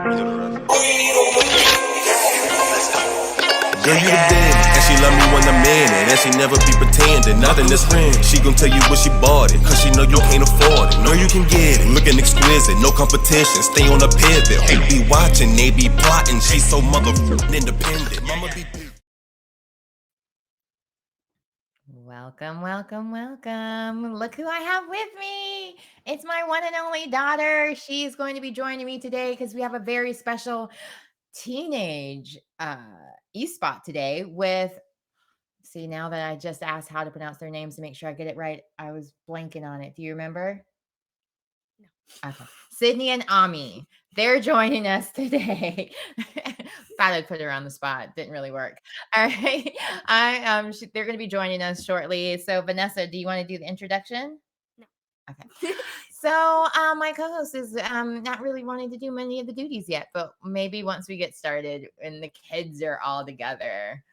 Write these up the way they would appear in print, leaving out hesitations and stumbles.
Girl, you the best, and she love me when I'm in it, and she never be pretending, nothing that's real. She gon' tell you what she bought it, cause she know you can't afford it. Know you can get it, looking exquisite, no competition, stay on the pivot. Who be watching, they be plotting, she so motherfucking independent. Mama be... Welcome, welcome, welcome. Look who I have with me. It's my one and only daughter. She's going to be joining me today because we have a very special teenage e-spot today with, see, now that I just asked how to pronounce their names to make sure I get it right, I was blanking on it. Do you remember? No. Okay. Sydney and Ame. They're joining us today. Thought I'd put her on the spot. Didn't really work. All right. They're going to be joining us shortly. So Vanessa, do you want to do the introduction? No. Okay. So my co-host is not really wanting to do many of the duties yet, but maybe once we get started and the kids are all together.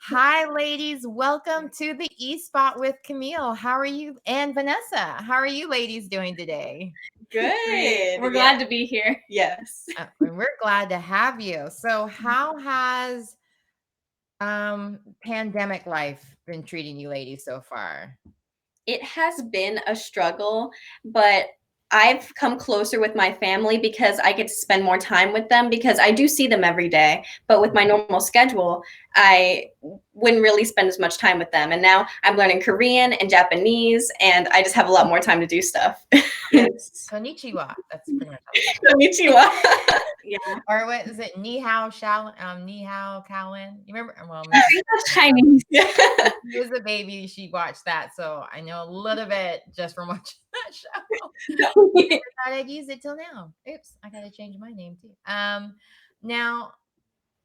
Hi, ladies. Welcome to the E-Spot with Camille. How are you? And Vanessa, how are you ladies doing today? Good. We're glad to be here. Yes. We're glad to have you. So how has pandemic life been treating you ladies so far? It has been a struggle, but I've come closer with my family because I get to spend more time with them because I do see them every day. But with my normal schedule, I wouldn't really spend as much time with them. And now I'm learning Korean and Japanese, and I just have a lot more time to do stuff. Konnichiwa. That's pretty much Konnichiwa. Yeah. Or what is it? Ni hao, ni hao, Calvin. You remember? Well, I think that's Chinese. She was a baby. She watched that, so I know a little bit just from watching that show. I thought I'd use it till now. Oops, I gotta change my name too. Now,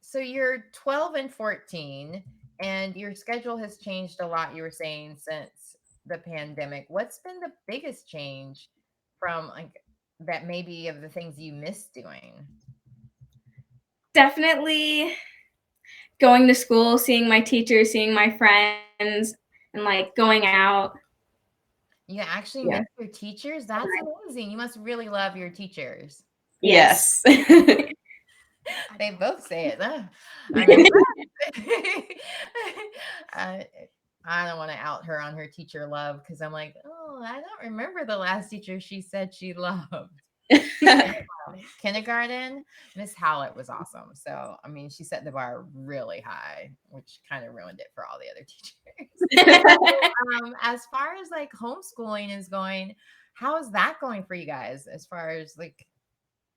so you're 12 and 14, and your schedule has changed a lot. You were saying since the pandemic. What's been the biggest change from like that? Maybe of the things you miss doing. Definitely going to school, seeing my teachers, seeing my friends, and like going out. You actually miss your teachers? That's amazing. You must really love your teachers. Yes. They both say it. I don't want to out her on her teacher love because I'm like, oh, I don't remember the last teacher she said she loved. Kindergarten, Miss Howlett was awesome. So, I mean, she set the bar really high, which kind of ruined it for all the other teachers. As far as like homeschooling is going, how is that going for you guys? As far as like,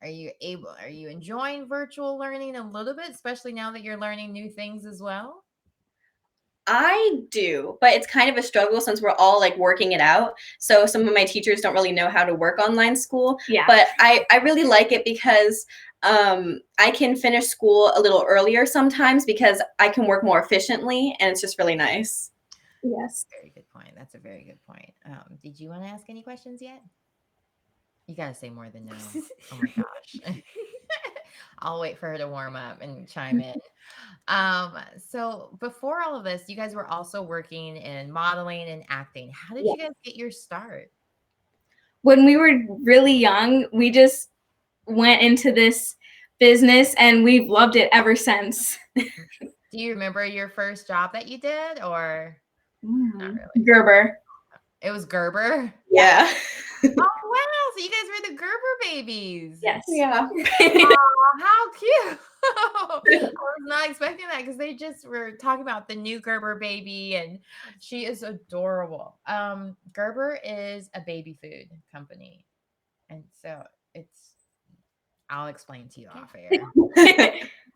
are you enjoying virtual learning a little bit, especially now that you're learning new things as well? I do, but it's kind of a struggle since we're all like working it out. So some of my teachers don't really know how to work online school. Yeah. But I really like it because I can finish school a little earlier sometimes because I can work more efficiently, and it's just really nice. Yes. Very good point. That's a very good point. Did you want to ask any questions yet? You got to say more than no. Oh my gosh. I'll wait for her to warm up and chime in. So before all of this, you guys were also working in modeling and acting. How did you guys get your start? When we were really young, we just went into this business and we've loved it ever since. Do you remember your first job that you did or not really? Gerber. It was Gerber? Yeah. Oh, wow. So you guys were the Gerber babies. Yes. Yeah. Oh, how cute. I was not expecting that because they just were talking about the new Gerber baby and she is adorable. Gerber is a baby food company. And so I'll explain to you off air.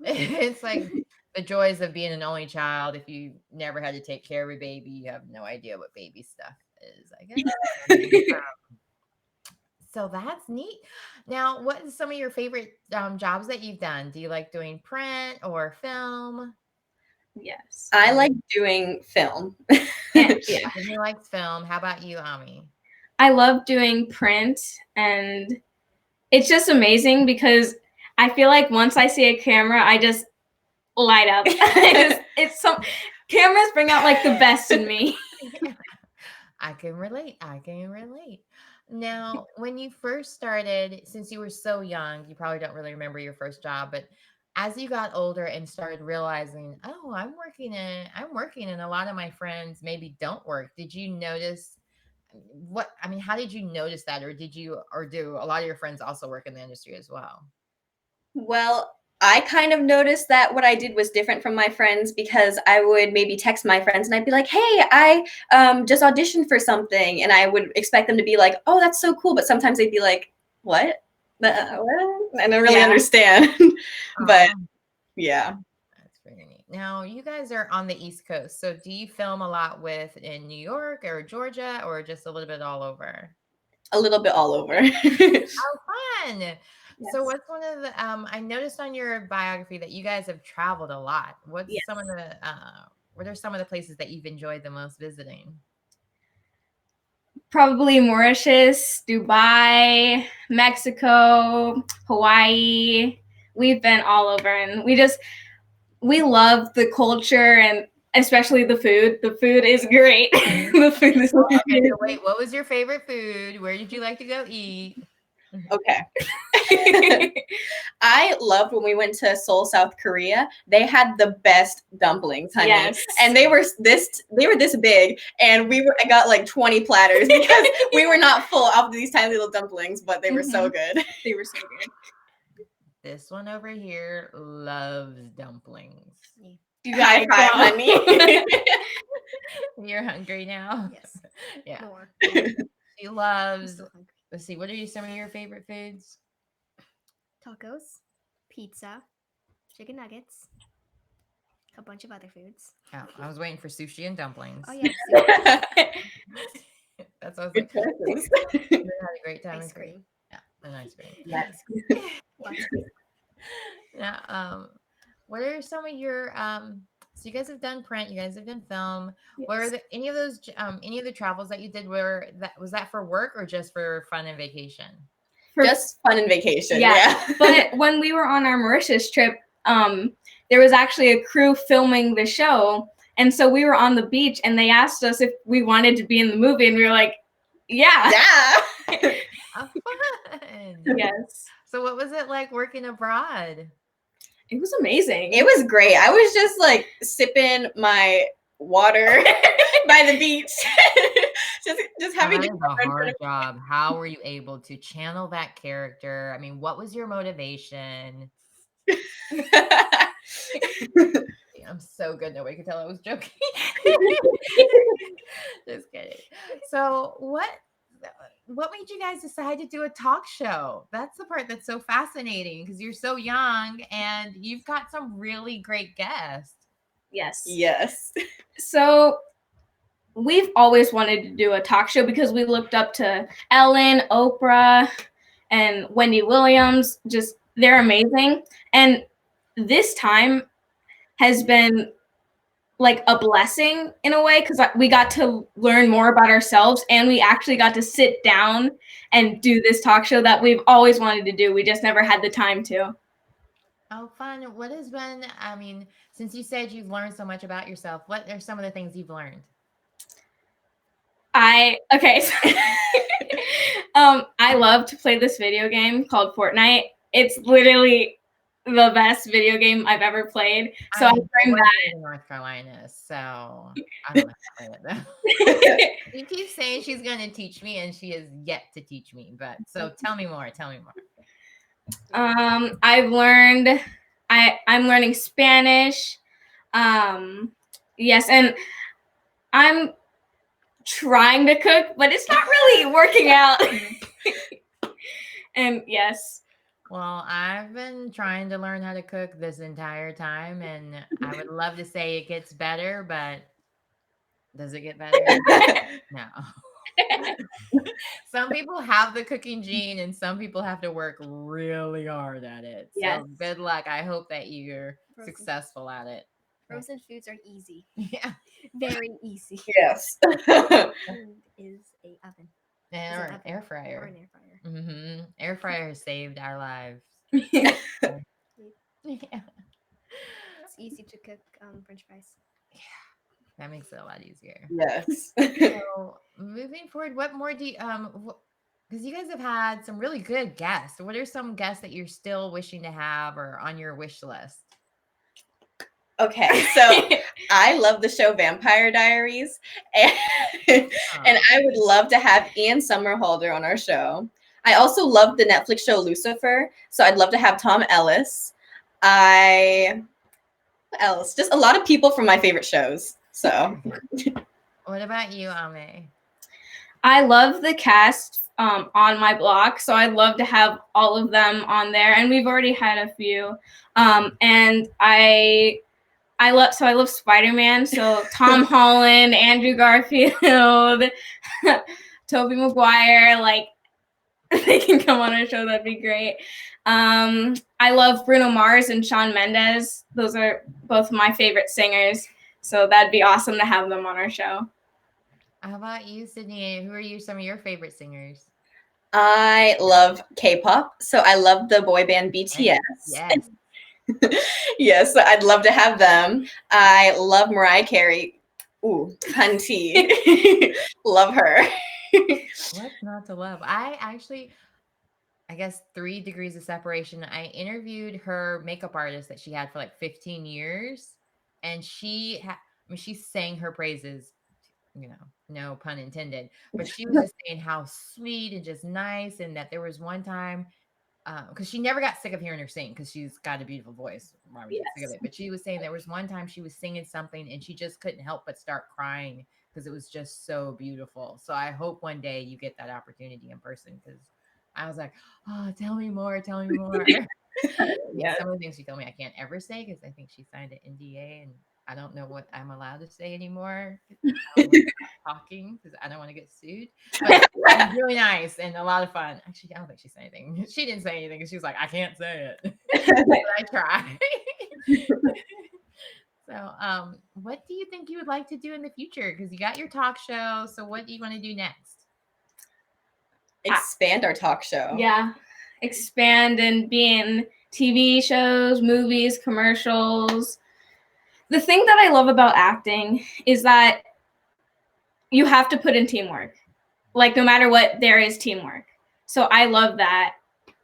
It's like the joys of being an only child. If you never had to take care of a baby, you have no idea what baby stuff is, I guess. So that's neat. Now, what is some of your favorite jobs that you've done? Do you like doing print or film? Yes. I like doing film. Yeah. He likes film. How about you, Ame? I love doing print, and it's just amazing because I feel like once I see a camera, I just light up. It's some cameras bring out like the best in me. I can relate. Now, when you first started, since you were so young, you probably don't really remember your first job, but as you got older and started realizing, oh, I'm working and a lot of my friends maybe don't work. Did you notice how did you notice that, or do a lot of your friends also work in the industry as well? Well, I kind of noticed that what I did was different from my friends because I would maybe text my friends and I'd be like, "Hey, I just auditioned for something," and I would expect them to be like, "Oh, that's so cool," but sometimes they'd be like, "What? What?" I don't really understand. But Um, yeah, that's pretty neat. Now, you guys are on the East Coast, so do you film a lot in New York or Georgia, or just a little bit all over? a little bit all over. Oh, fun. So Yes. what's one of the I noticed on your biography that you guys have traveled a lot. Yes. What are some of the places that you've enjoyed the most visiting? Probably Mauritius, Dubai, Mexico, Hawaii. We've been all over, and we love the culture and especially the food. The food is great. The food is Okay, so amazing. wait, what was your favorite food? Where did you like to go eat? Okay. I loved when we went to Seoul, South Korea. They had the best dumplings, honey. Yes. And they were this big, and I got like 20 platters because we were not full of these tiny little dumplings, but they were so good. They were so good. This one over here loves dumplings. You High guys five, go. honey. You're hungry now? Yes. Yeah. More. She I'm loves, still hungry. let's see, what are some of your favorite foods? Tacos, pizza, chicken nuggets, a bunch of other foods. Oh, I was waiting for sushi and dumplings. Oh yeah, That's what I was Good like. choices. You had a great time ice in Korea. cream. Yeah, an ice cream. Yes. Lots of Now, what are some of your so you guys have done print, you guys have done film. Were the, any of the travels that you did was that for work or just for fun and vacation? Just fun and vacation. Yeah. Yeah. But when we were on our Mauritius trip, there was actually a crew filming the show. And so we were on the beach and they asked us if we wanted to be in the movie. And we were like, yeah. Yeah. Oh, fun. Yes. So what was it like working abroad? It was amazing. It was great. I was just like sipping my water by the beach. just having That is a hard job. How were you able to channel that character? I mean, what was your motivation? I'm so good. Nobody could tell I was joking. Just kidding. So what made you guys decide to do a talk show? That's the part that's so fascinating because you're so young and you've got some really great guests. Yes. Yes. So we've always wanted to do a talk show because we looked up to Ellen, Oprah, and Wendy Williams. Just they're amazing. And this time has been like a blessing in a way because we got to learn more about ourselves and we actually got to sit down and do this talk show that we've always wanted to do. We just never had the time to. Oh, fun. What has been, I mean, since you said you've learned so much about yourself, what are some of the things you've learned? I love to play this video game called Fortnite. It's literally the best video game I've ever played. So I learned that in North Carolina. So I don't know how to play it though. You keep saying she's going to teach me, and she has yet to teach me. But so tell me more. Tell me more. I've learned. I'm learning Spanish. Yes, and I'm trying to cook, but it's not really working out. And yes. Well, I've been trying to learn how to cook this entire time, and I would love to say it gets better, but does it get better? No. Some people have the cooking gene, and some people have to work really hard at it. So Yes. good luck. I hope that you're successful at it. Frozen foods are easy. Yeah. Very easy. Yes. Food is a oven. Or an air fryer. Or an air fryer. Mm-hmm. Air fryer has saved our lives. Yeah. It's easy to cook French fries. Yeah, that makes it a lot easier. Yes. So moving forward, what more do you Because you guys have had some really good guests. What are some guests that you're still wishing to have or on your wish list? Okay, so I love the show Vampire Diaries, and, and I would love to have Ian Somerhalder on our show. I also love the Netflix show Lucifer, so I'd love to have Tom Ellis. What else? Just a lot of people from my favorite shows. So, What about you, Ame? I love the cast on my block, so I'd love to have all of them on there, and we've already had a few. And I love Spider-Man, so Tom Holland, Andrew Garfield, Tobey Maguire, like they can come on our show, that'd be great. I love Bruno Mars and Shawn Mendes. Those are both my favorite singers, so that'd be awesome to have them on our show. How about you, Sydney? Who are some of your favorite singers? I love K-pop, so I love the boy band BTS. Yes. Yes, I'd love to have them. I love Mariah Carey. Ooh, hunty. Love her. What's not to love? I guess 3 degrees of separation. I interviewed her makeup artist that she had for like 15 years. And she sang her praises, no pun intended. But she was just saying how sweet and just nice. And that there was one time, because she never got sick of hearing her sing because she's got a beautiful voice. Why would you get sick of it? But she was saying there was one time she was singing something and she just couldn't help but start crying because it was just so beautiful. So I hope one day you get that opportunity in person, because I was like, oh, tell me more. Yeah. Some of the things she told me I can't ever say because I think she signed an NDA and I don't know what I'm allowed to say anymore. Talking because I don't want to get sued. But it's really nice and a lot of fun. Actually, I don't think she said anything. She didn't say anything because she was like, I can't say it. But I try. So, what do you think you would like to do in the future? Because you got your talk show. So, what do you want to do next? Expand our talk show. Yeah, expand and be in TV shows, movies, commercials. The thing that I love about acting is that you have to put in teamwork. Like, no matter what, there is teamwork. So I love that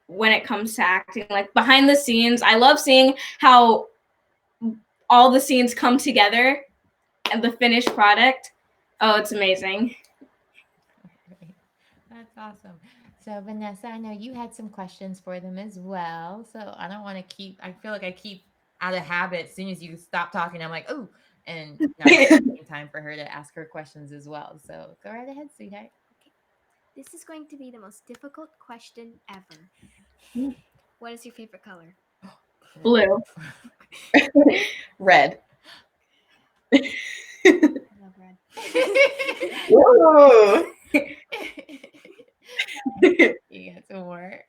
when it comes to acting. Like, behind the scenes, I love seeing how all the scenes come together and the finished product. Oh, it's amazing. That's awesome. So, Vanessa, I know you had some questions for them as well. So, I don't want to I feel like I keep out of habit. As soon as you stop talking, I'm like, oh, and now it's time for her to ask her questions as well. So, go right ahead, sweetheart. Okay. This is going to be the most difficult question ever. What is your favorite color? Blue. Red. I love red. Ooh. You got some more.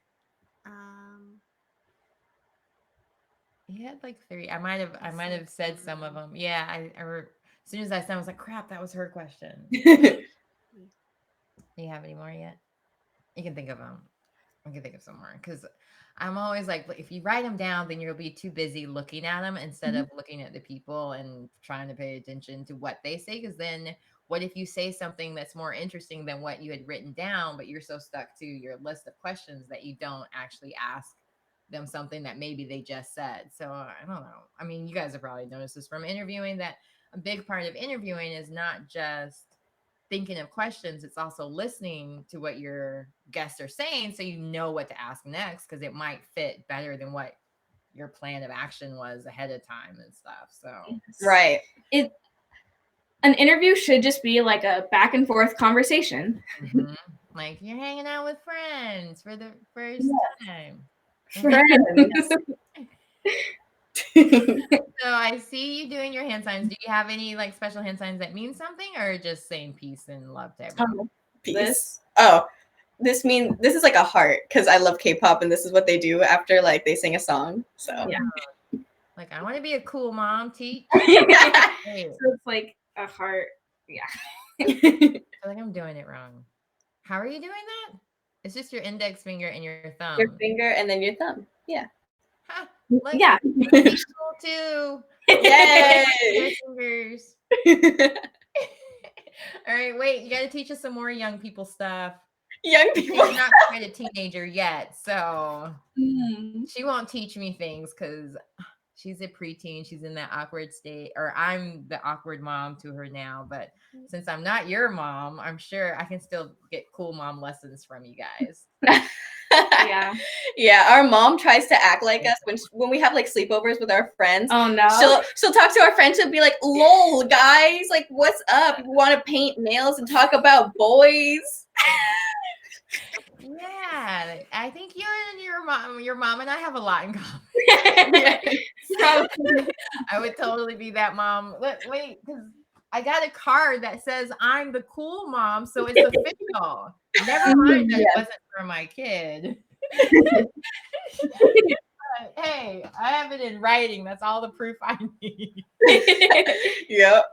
You had like 3. I might have said some of them. Yeah, as soon as I said, I was like, crap, that was her question. Do you have any more yet? You can think of them. I can think of some more because I'm always like, if you write them down, then you'll be too busy looking at them instead of looking at the people and trying to pay attention to what they say. Because then what if you say something that's more interesting than what you had written down, but you're so stuck to your list of questions that you don't actually ask them something that maybe they just said. So I don't know. I mean, you guys have probably noticed this from interviewing, that a big part of interviewing is not just thinking of questions, it's also listening to what your guests are saying so you know what to ask next, because it might fit better than what your plan of action was ahead of time and stuff. So right. An interview should just be like a back and forth conversation. Mm-hmm. Like you're hanging out with friends for the first time. Friends. So I see you doing your hand signs. Do you have any like special hand signs that mean something, or just saying peace and love to everyone? Peace. This is like a heart because I love K-pop and this is what they do after like they sing a song. So yeah. Like I want to be a cool mom, teach. Hey. So it's like a heart. Yeah. I feel like I'm doing it wrong. How are you doing that? It's just your index finger and your thumb. Your finger and then your thumb. Yeah. Huh, yeah. Cool too. Yay! Your fingers. All right, wait. You got to teach us some more young people stuff. Young people. She's not quite a teenager yet, so she won't teach me things because she's a preteen. She's in that awkward state, or I'm the awkward mom to her now. But since I'm not your mom, I'm sure I can still get cool mom lessons from you guys. Yeah. Yeah, our mom tries to act like us when we have like sleepovers with our friends. Oh no. She'll talk to our friends. She'll be like, "Lol, guys, like, what's up? You want to paint nails and talk about boys?" Yeah, I think you and your mom and I have a lot in common. I would totally be that mom. Wait, because I got a card that says I'm the cool mom, so it's official. Never mind that it wasn't for my kid. Hey, I have it in writing. That's all the proof I need. Yep.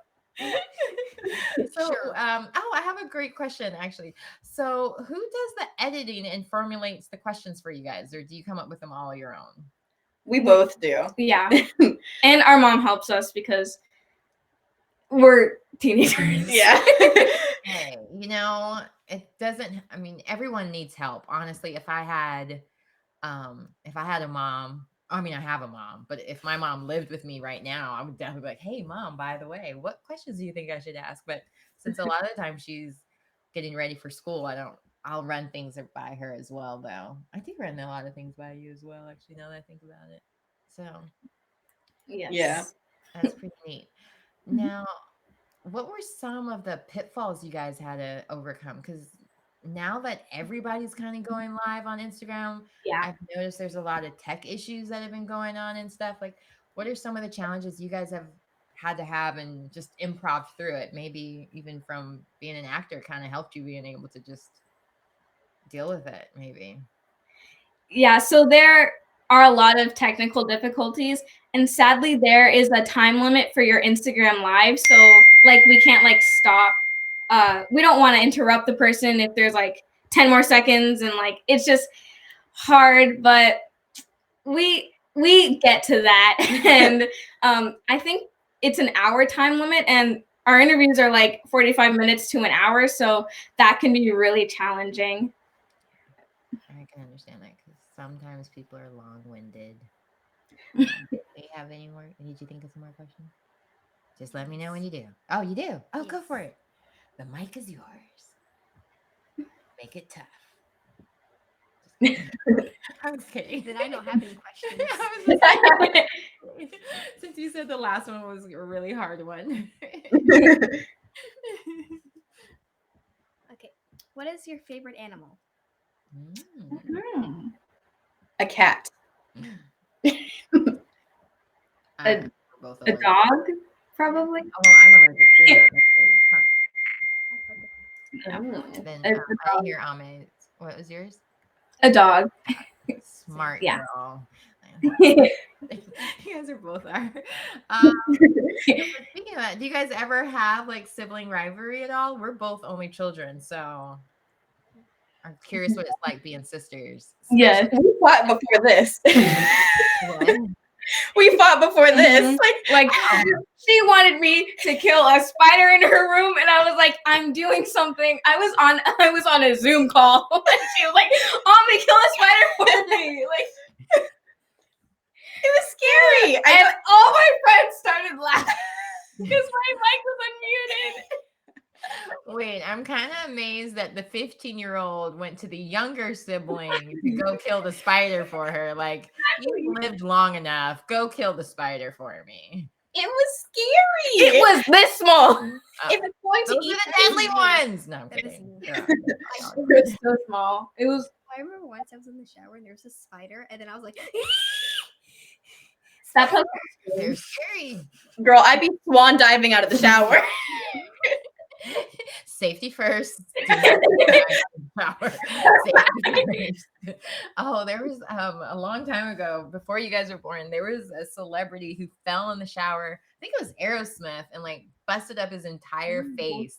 So, I have a great question actually. So, who does the editing and formulates the questions for you guys, or do you come up with them all your own? We both do. Yeah. And our mom helps us because we're teenagers. Yeah. Hey, it doesn't. I mean, everyone needs help. Honestly, if I had a mom. I mean, I have a mom, but if my mom lived with me right now, I would definitely be like, "Hey, mom, by the way, what questions do you think I should ask?" But since a lot of the time she's getting ready for school, I'll run things by her as well, though. I do run a lot of things by you as well, actually, now that I think about it. So, Yes. Yeah. that's pretty neat. Now, what were some of the pitfalls you guys had to overcome? Because now that everybody's kind of going live on Instagram, Yeah. I've noticed there's a lot of tech issues that have been going on and stuff. Like, what are some of the challenges you guys have had to have and just improv through it? Maybe even from being an actor kind of helped you being able to just deal with it, maybe. Yeah, so there are a lot of technical difficulties, and sadly there is a time limit for your Instagram live, so like we can't like stop. We don't want to interrupt the person if there's like 10 more seconds, and like it's just hard, but we get to that. And I think it's an hour time limit, and our interviews are like 45 minutes to an hour, so that can be really challenging. I can understand that because sometimes people are long-winded. Do you have any more? Did you think of some more questions? Just let me know when you do. Oh, you do? Oh, go for it. The mic is yours. Make it tough. I was kidding. Then I don't have any questions. Since you said the last one was a really hard one. Okay. What is your favorite animal? A cat. A Both A dog, probably. Oh, well, I'm allergic to that. Then A I dog. hear Ame. What was yours? A dog. Smart Yeah. girl. You guys are both are. Speaking of that, do you guys ever have like sibling rivalry at all? We're both only children, so I'm curious what it's like being sisters. Yes. We fought before this. What? We fought before this. Mhm. Like she wanted me to kill a spider in her room, and I was like, I'm doing something. I was on a Zoom call, and she was like, "I'm gonna kill a spider for me." Like It was scary. and all my friends started laughing because my mic was unmuted. Wait, I'm kind of amazed that the 15-year-old went to the younger sibling to go kill the spider for her. Like, you lived long enough. Go kill the spider for me. It was scary. It was this small. It was going to Those eat are the deadly ones. No, I'm That is kidding. me. Yeah. It was so small. It was. I remember once I was in the shower and there was a spider, and then I was like, That's how. They're scary. Girl, I'd be swan diving out of the shower. Safety first. Safety first. Oh, there was a long time ago, before you guys were born, there was a celebrity who fell in the shower. I think it was Aerosmith, and like busted up his entire face.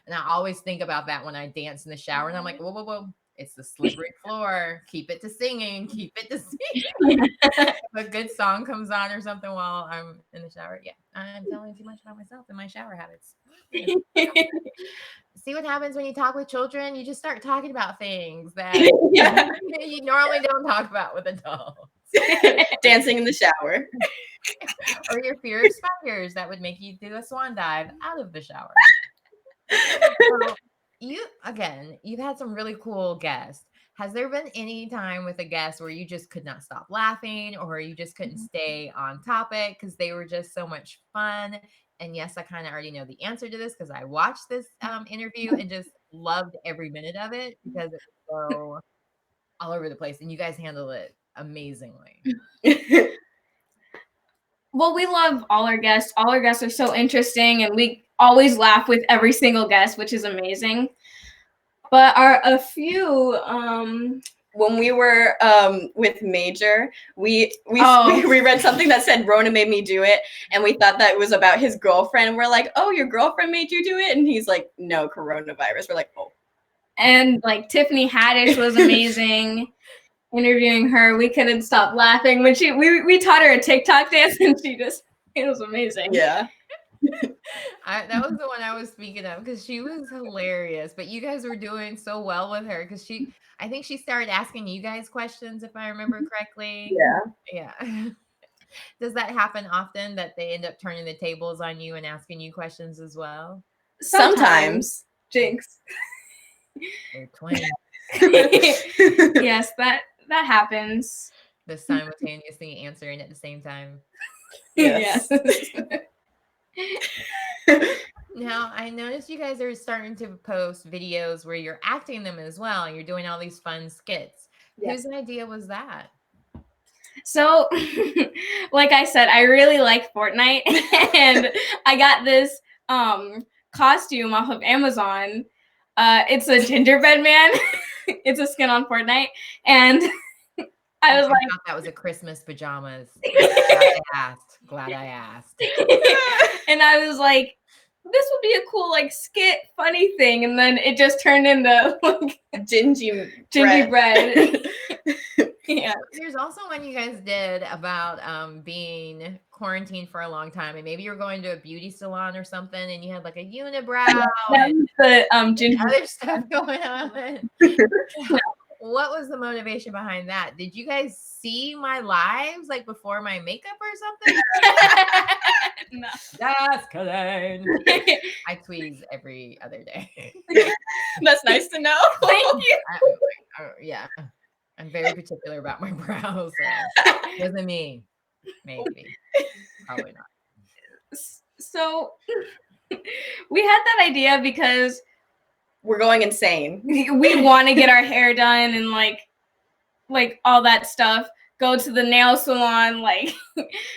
And I always think about that when I dance in the shower, and I'm like, whoa, whoa, whoa. It's the slippery floor. Keep it to singing. Keep it to singing. If a good song comes on or something while I'm in the shower, yeah, I'm telling too much about myself and my shower habits. See what happens when you talk with children? You just start talking about things that you normally don't talk about with adults. Dancing in the shower. Or your fear of spiders that would make you do a swan dive out of the shower. So, you've had some really cool guests. Has there been any time with a guest where you just could not stop laughing or you just couldn't stay on topic because they were just so much fun? And yes, I kind of already know the answer to this because I watched this interview and just loved every minute of it because it was so all over the place and you guys handled it amazingly. Well, we love all our guests. All our guests are so interesting, and we always laugh with every single guest, which is amazing. But a few when we were with Major, we read something that said Rona made me do it, and we thought that it was about his girlfriend. We're like, oh, your girlfriend made you do it? And he's like, no, coronavirus. We're like, oh. And like Tiffany Haddish was amazing. Interviewing her, we couldn't stop laughing when we taught her a TikTok dance, and it was amazing. Yeah. That was the one I was speaking of because she was hilarious. But you guys were doing so well with her because I think she started asking you guys questions if I remember correctly. Yeah. Does that happen often that they end up turning the tables on you and asking you questions as well? Sometimes. Jinx. They're twins. Yes, that happens. The simultaneously answering at the same time. Yes. Now, I noticed you guys are starting to post videos where you're acting them as well. And you're doing all these fun skits. Yes. Whose idea was that? So, like I said, I really like Fortnite, and I got this costume off of Amazon. It's a gingerbread man. It's a skin on Fortnite, and I was like, thought that was a Christmas pajamas. Glad I asked. And I was like, this would be a cool like skit, funny thing, and then it just turned into like gingy bread. Yeah. There's also one you guys did about being quarantined for a long time, and maybe you were going to a beauty salon or something, and you had like a unibrow and ginger other stuff going on. What was the motivation behind that? Did you guys see my lives like before my makeup or something? No. Just kidding. I tweeze every other day. That's nice to know. Thank you. Yeah. I'm very particular about my brows. So doesn't mean maybe. Probably not. So we had that idea because we're going insane. We want to get our hair done and like all that stuff. Go to the nail salon, like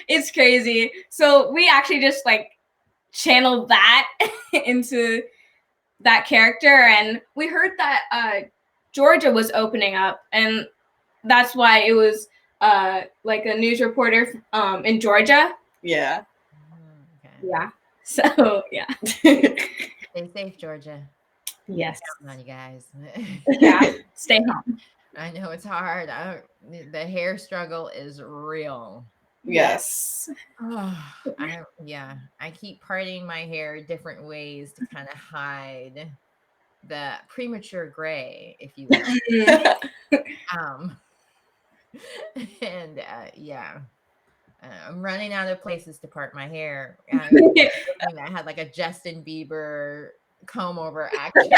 it's crazy. So we actually just like channeled that into that character, and we heard that Georgia was opening up, and that's why it was like a news reporter in Georgia. Yeah. Okay. Yeah. So yeah. Stay safe, Georgia. Yes. On you guys. Yeah. Stay home. I know it's hard. The hair struggle is real. Yes. I keep parting my hair different ways to kind of hide the premature gray, if you will. And I'm running out of places to part my hair. I had like a Justin Bieber comb over action.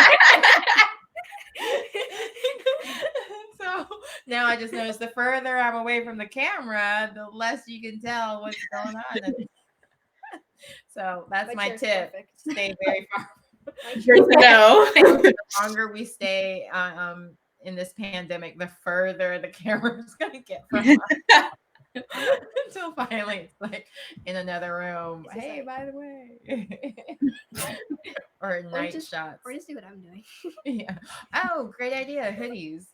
So now I just notice the further I'm away from the camera, the less you can tell what's going on. So that's my tip. Perfect. Stay very far. Good to know. The longer we stay in this pandemic, the further the camera's going to get from us. Until finally it's like in another room. Hey, by the way. Or night shots. Or just do what I'm doing. Yeah. Oh, great idea. Hoodies.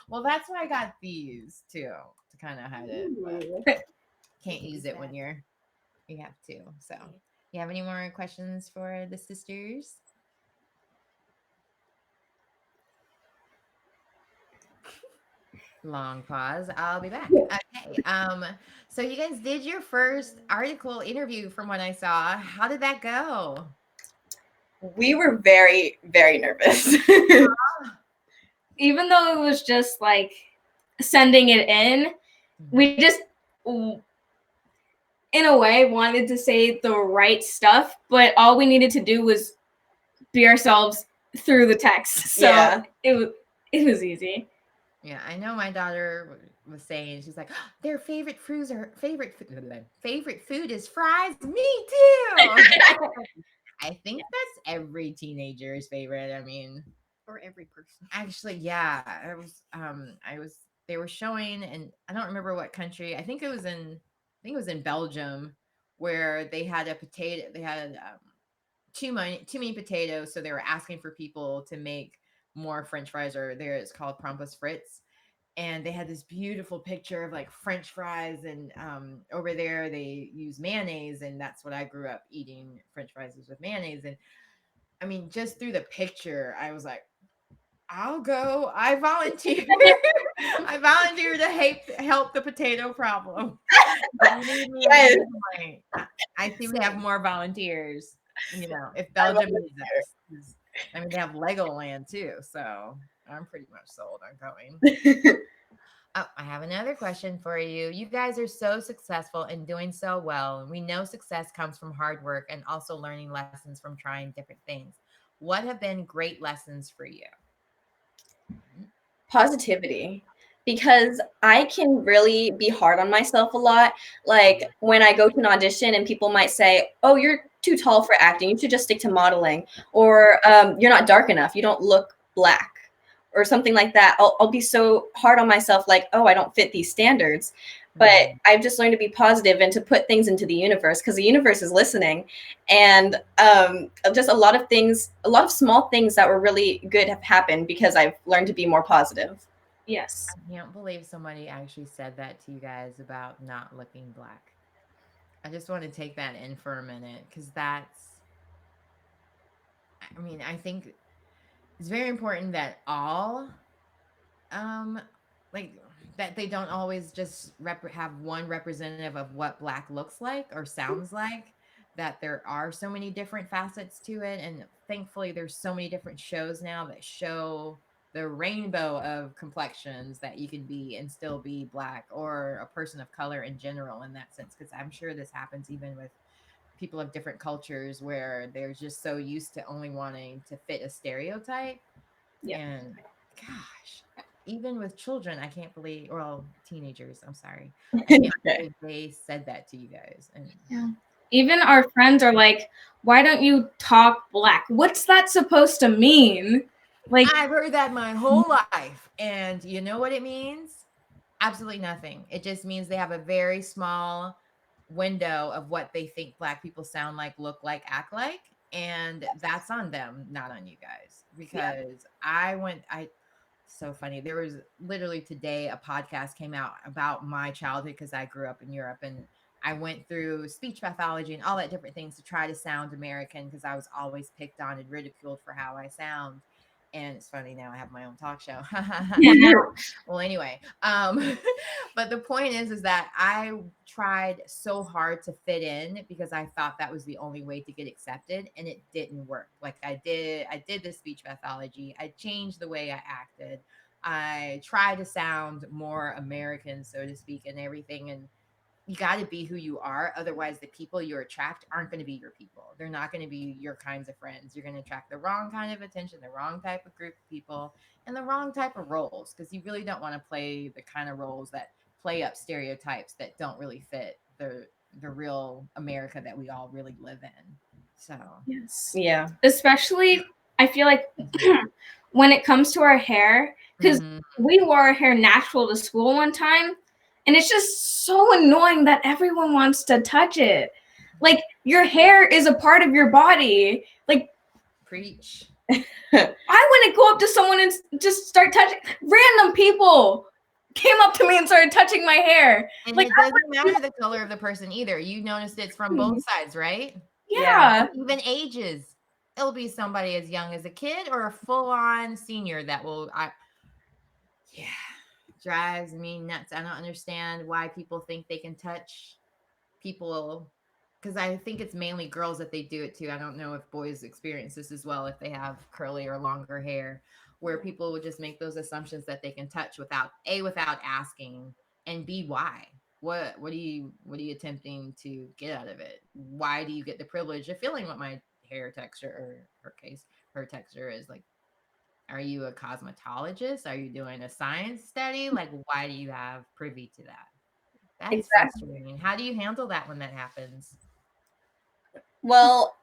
Well, that's why I got these too, to kind of hide it. But can't use it when you have to. So you have any more questions for the sisters? Long pause. I'll be back. Okay. So you guys did your first article interview from what I saw. How did that go? We were very, very nervous. Even though it was just like sending it in, we just in a way wanted to say the right stuff, but all we needed to do was be ourselves through the text. So Yeah. it was easy. Yeah, I know my daughter was saying, she's like, "Oh, their favorite foods are favorite food is fries. Me too. I think that's every teenager's favorite. I mean, Or every person. actually, yeah. They were showing, and I don't remember what country. I think it was in Belgium, where they had a potato. They had too many potatoes, so they were asking for people to make more French fries, or there it's called Prompus Fritz. And they had this beautiful picture of like French fries, and over there they use mayonnaise, and that's what I grew up eating. French fries was with mayonnaise, and I mean, just through the picture, I was like, I'll go. I volunteer. I volunteer to help the potato problem. Yes. I see we have more volunteers. You know, if Belgium needs us. I mean, they have Legoland too, so I'm pretty much sold on going. Oh, I have another question for you. You guys are so successful and doing so well, and we know success comes from hard work and also learning lessons from trying different things. What have been great lessons for you? Positivity, because I can really be hard on myself a lot. Like when I go to an audition and people might say, "Oh, you're too tall for acting. You should just stick to modeling," or "You're not dark enough. You don't look black," or something like that. I'll be so hard on myself, like, "Oh, I don't fit these standards." But I've just learned to be positive and to put things into the universe, because the universe is listening. And just a lot of things, a lot of small things that were really good have happened because I've learned to be more positive. Yes. I can't believe somebody actually said that to you guys about not looking black. I just want to take that in for a minute, because I mean, I think it's very important that all like that they don't always just have one representative of what black looks like or sounds like, that there are so many different facets to it, and thankfully there's so many different shows now that show the rainbow of complexions that you can be and still be black or a person of color in general, in that sense, because I'm sure this happens even with people of different cultures, where they're just so used to only wanting to fit a stereotype. Yeah. And gosh, even with children, I can't believe, well, teenagers, I'm sorry. I can't believe they said that to you guys. And Yeah. Even our friends are like, "Why don't you talk black? What's that supposed to mean?" Like, I've heard that my whole life. And you know what it means? Absolutely nothing. It just means they have a very small window of what they think black people sound like, look like, act like. And that's on them, not on you guys. Because so funny. There was literally today a podcast came out about my childhood, because I grew up in Europe, and I went through speech pathology and all that different things to try to sound American, because I was always picked on and ridiculed for how I sound. And it's funny, now I have my own talk show. Well, anyway, but the point is that I tried so hard to fit in, because I thought that was the only way to get accepted, and it didn't work. Like I did the speech pathology. I changed the way I acted. I tried to sound more American, so to speak, and everything. And you got to be who you are. Otherwise, the people you attract aren't going to be your people. They're not going to be your kinds of friends. You're going to attract the wrong kind of attention, the wrong type of group of people, and the wrong type of roles, because you really don't want to play the kind of roles that play up stereotypes that don't really fit the real America that we all really live in. So, yes. Yeah. Especially, I feel like when it comes to our hair, because we wore our hair natural to school one time, and it's just so annoying that everyone wants to touch it. Like, your hair is a part of your body. Like, preach. I wouldn't go up to someone and just start touching. Random people came up to me and started touching my hair. And like, it doesn't matter the color of the person either. You noticed it's from both sides, right? Yeah. Even ages. It'll be somebody as young as a kid or a full-on senior that will drives me nuts. I don't understand why people think they can touch people, because I think it's mainly girls that they do it to. I don't know if boys experience this as well, if they have curly or longer hair, where people would just make those assumptions that they can touch without asking, and B, why? What are you attempting to get out of it? Why do you get the privilege of feeling what my hair texture, or her texture is like? Are you a cosmetologist? Are you doing a science study? Like, why do you have privy to that? That's Exactly. frustrating. How do you handle that when that happens? Well,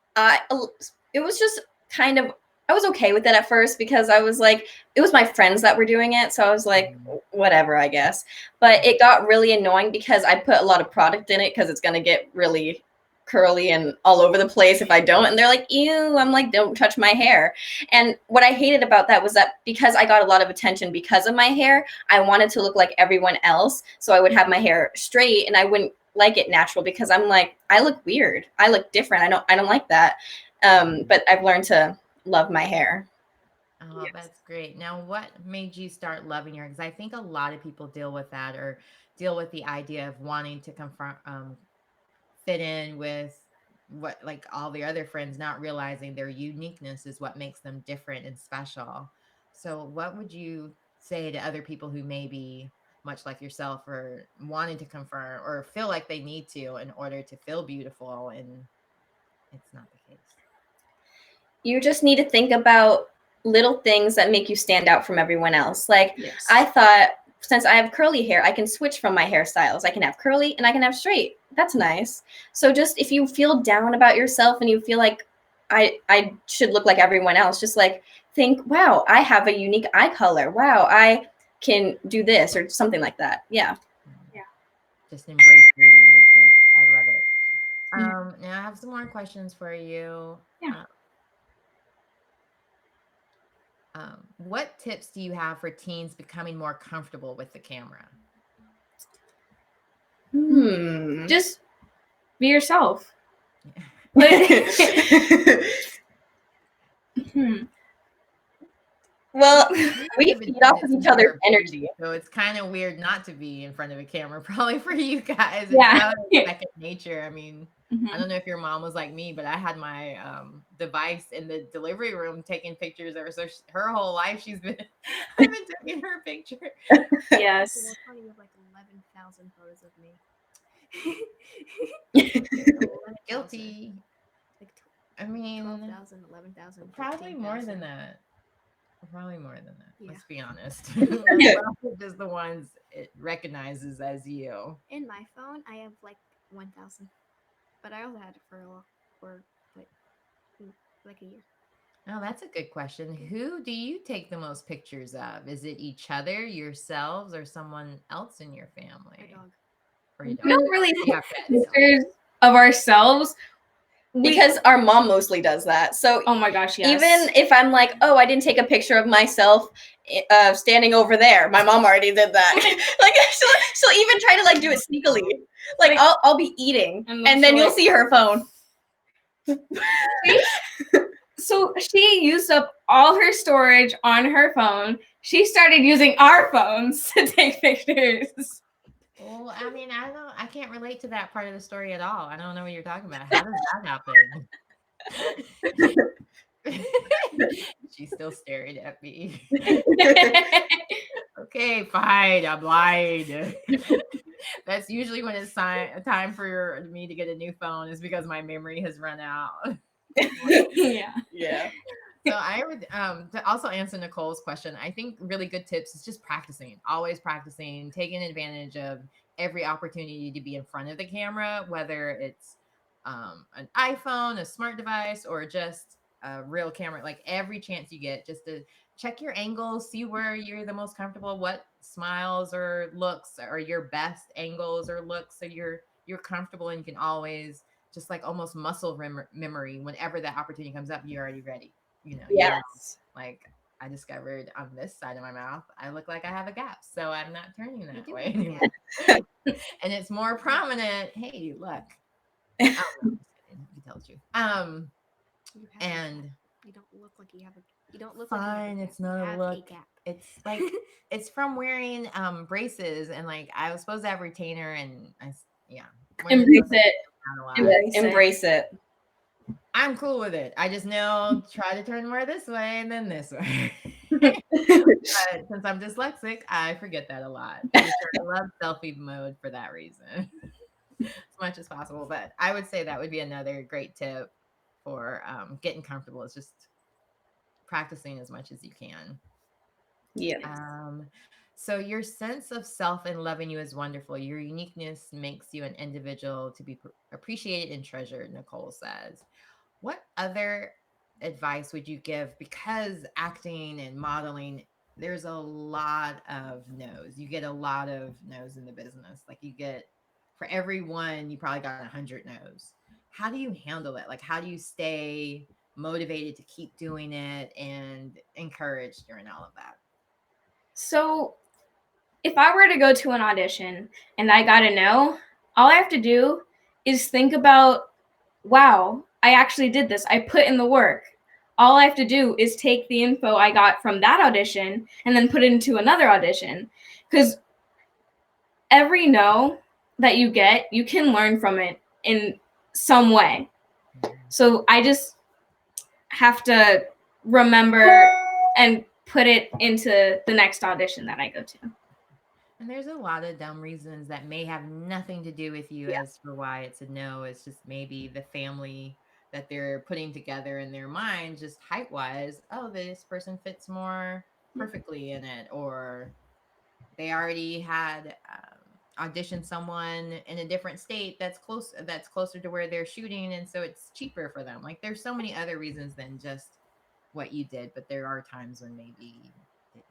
it was just kind of, I was okay with it at first because I was like, it was my friends that were doing it, so I was like, whatever, I guess. But it got really annoying because I put a lot of product in it because it's gonna get really curly and all over the place if I don't. And they're like, ew. I'm like, don't touch my hair. And what I hated about that was that because I got a lot of attention because of my hair, I wanted to look like everyone else. So I would have my hair straight and I wouldn't like it natural because I'm like, I look weird. I look different. I don't like that. But I've learned to love my hair. Oh, that's great. Now, what made you start loving your? Because I think a lot of people deal with that, or deal with the idea of wanting to fit in with what, like, all the other friends, not realizing their uniqueness is what makes them different and special. So what would you say to other people who may be much like yourself, or wanting to confirm or feel like they need to in order to feel beautiful, and it's not the case? You just need to think about little things that make you stand out from everyone else. Like, I thought, since I have curly hair, I can switch from my hairstyles. I can have curly and I can have straight. That's nice. So just if you feel down about yourself and you feel like I should look like everyone else, just like think, wow, I have a unique eye color. Wow, I can do this or something like that. Yeah. Just embrace your uniqueness. I love it. Now I have some more questions for you. Yeah. What tips do you have for teens becoming more comfortable with the camera? Just be yourself. Well, we feed off of each other's energy. So it's kind of weird not to be in front of a camera, probably for you guys. It's Yeah. second nature. I mean, I don't know if your mom was like me, but I had my device in the delivery room taking pictures of her. So her whole life I've been taking her picture. Yes. We'll probably have like 11,000 photos of me. Guilty. Like I mean, 12,000, 11,000. probably more 15,000. than that. Probably more than that. Yeah. Let's be honest. Probably just the ones it recognizes as you. In my phone, I have like 1,000, but I also had it for like a year. Oh, that's a good question. Who do you take the most pictures of? Is it each other, yourselves, or someone else in your family? My dog. Or your We dog? don't really Yeah, take pictures of ourselves. Because our mom mostly does that. So Oh my gosh, yes. even if I'm like, oh, I didn't take a picture of myself standing over there, my mom already did that. Like she'll even try to like do it sneakily. Like I'll be eating, and then you'll see her phone. So she used up all her storage on her phone. She started using our phones to take pictures. Well, I mean, I can't relate to that part of the story at all. I don't know what you're talking about. How does that happen? She's still staring at me. Okay, fine. I'm lying. That's usually when it's time for me to get a new phone, is because my memory has run out. Yeah. So I would to also answer Nicole's question, I think really good tips is just practicing, always practicing, taking advantage of every opportunity to be in front of the camera, whether it's an iPhone, a smart device, or just a real camera. Like every chance you get, just to check your angles, see where you're the most comfortable, what smiles or looks are your best angles or looks, so you're comfortable and you can always just like almost muscle memory. Whenever that opportunity comes up, you're already ready. You know, Yes. like I discovered on this side of my mouth, I look like I have a gap, so I'm not turning that way anymore. And it's more prominent. Hey, look. Oh, no, I'm just kidding. You tell the truth. You And don't look like you have a You don't look Fine, like it's not you a have look. gap. It's like it's from wearing braces, and like I was supposed to have retainer, and yeah. Women Embrace supposed to it. have a lot. Embrace it. Embrace it. I'm cool with it. I just know try to turn more this way and then this way. But since I'm dyslexic, I forget that a lot. I just turn to love selfie mode for that reason, as much as possible. But I would say that would be another great tip for getting comfortable. Is just practicing as much as you can. Yeah. So your sense of self and loving you is wonderful. Your uniqueness makes you an individual to be appreciated and treasured, Nicole says. What other advice would you give? Because acting and modeling, there's a lot of no's. You get a lot of no's in the business. Like you get, for every one, you probably got 100 no's. How do you handle it? Like, how do you stay motivated to keep doing it and encouraged during all of that? So if I were to go to an audition and I got a no, all I have to do is think about, wow, I actually did this. I put in the work. All I have to do is take the info I got from that audition and then put it into another audition. Because every no that you get, you can learn from it in some way. So I just have to remember and put it into the next audition that I go to. And there's a lot of dumb reasons that may have nothing to do with you as for why it's a no. It's just maybe the family that they're putting together in their mind, just height wise. Oh, this person fits more perfectly in it, or they already had auditioned someone in a different state that's closer to where they're shooting, and so it's cheaper for them. Like there's so many other reasons than just what you did, but there are times when maybe you didn't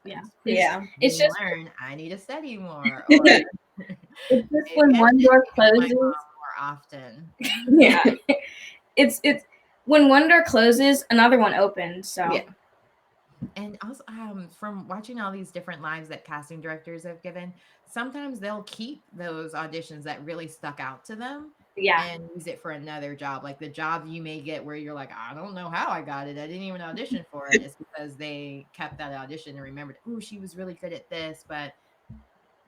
do the best. Yeah. It's You just learn I need to study more, or it's just maybe when I one should door see my closes. mom more often. Yeah. It's when one door closes, another one opens. So Yeah. And also, from watching all these different lives that casting directors have given, sometimes they'll keep those auditions that really stuck out to them yeah. and use it for another job. Like the job you may get where you're like, I don't know how I got it. I didn't even audition for it. It's because they kept that audition and remembered, oh, she was really good at this, but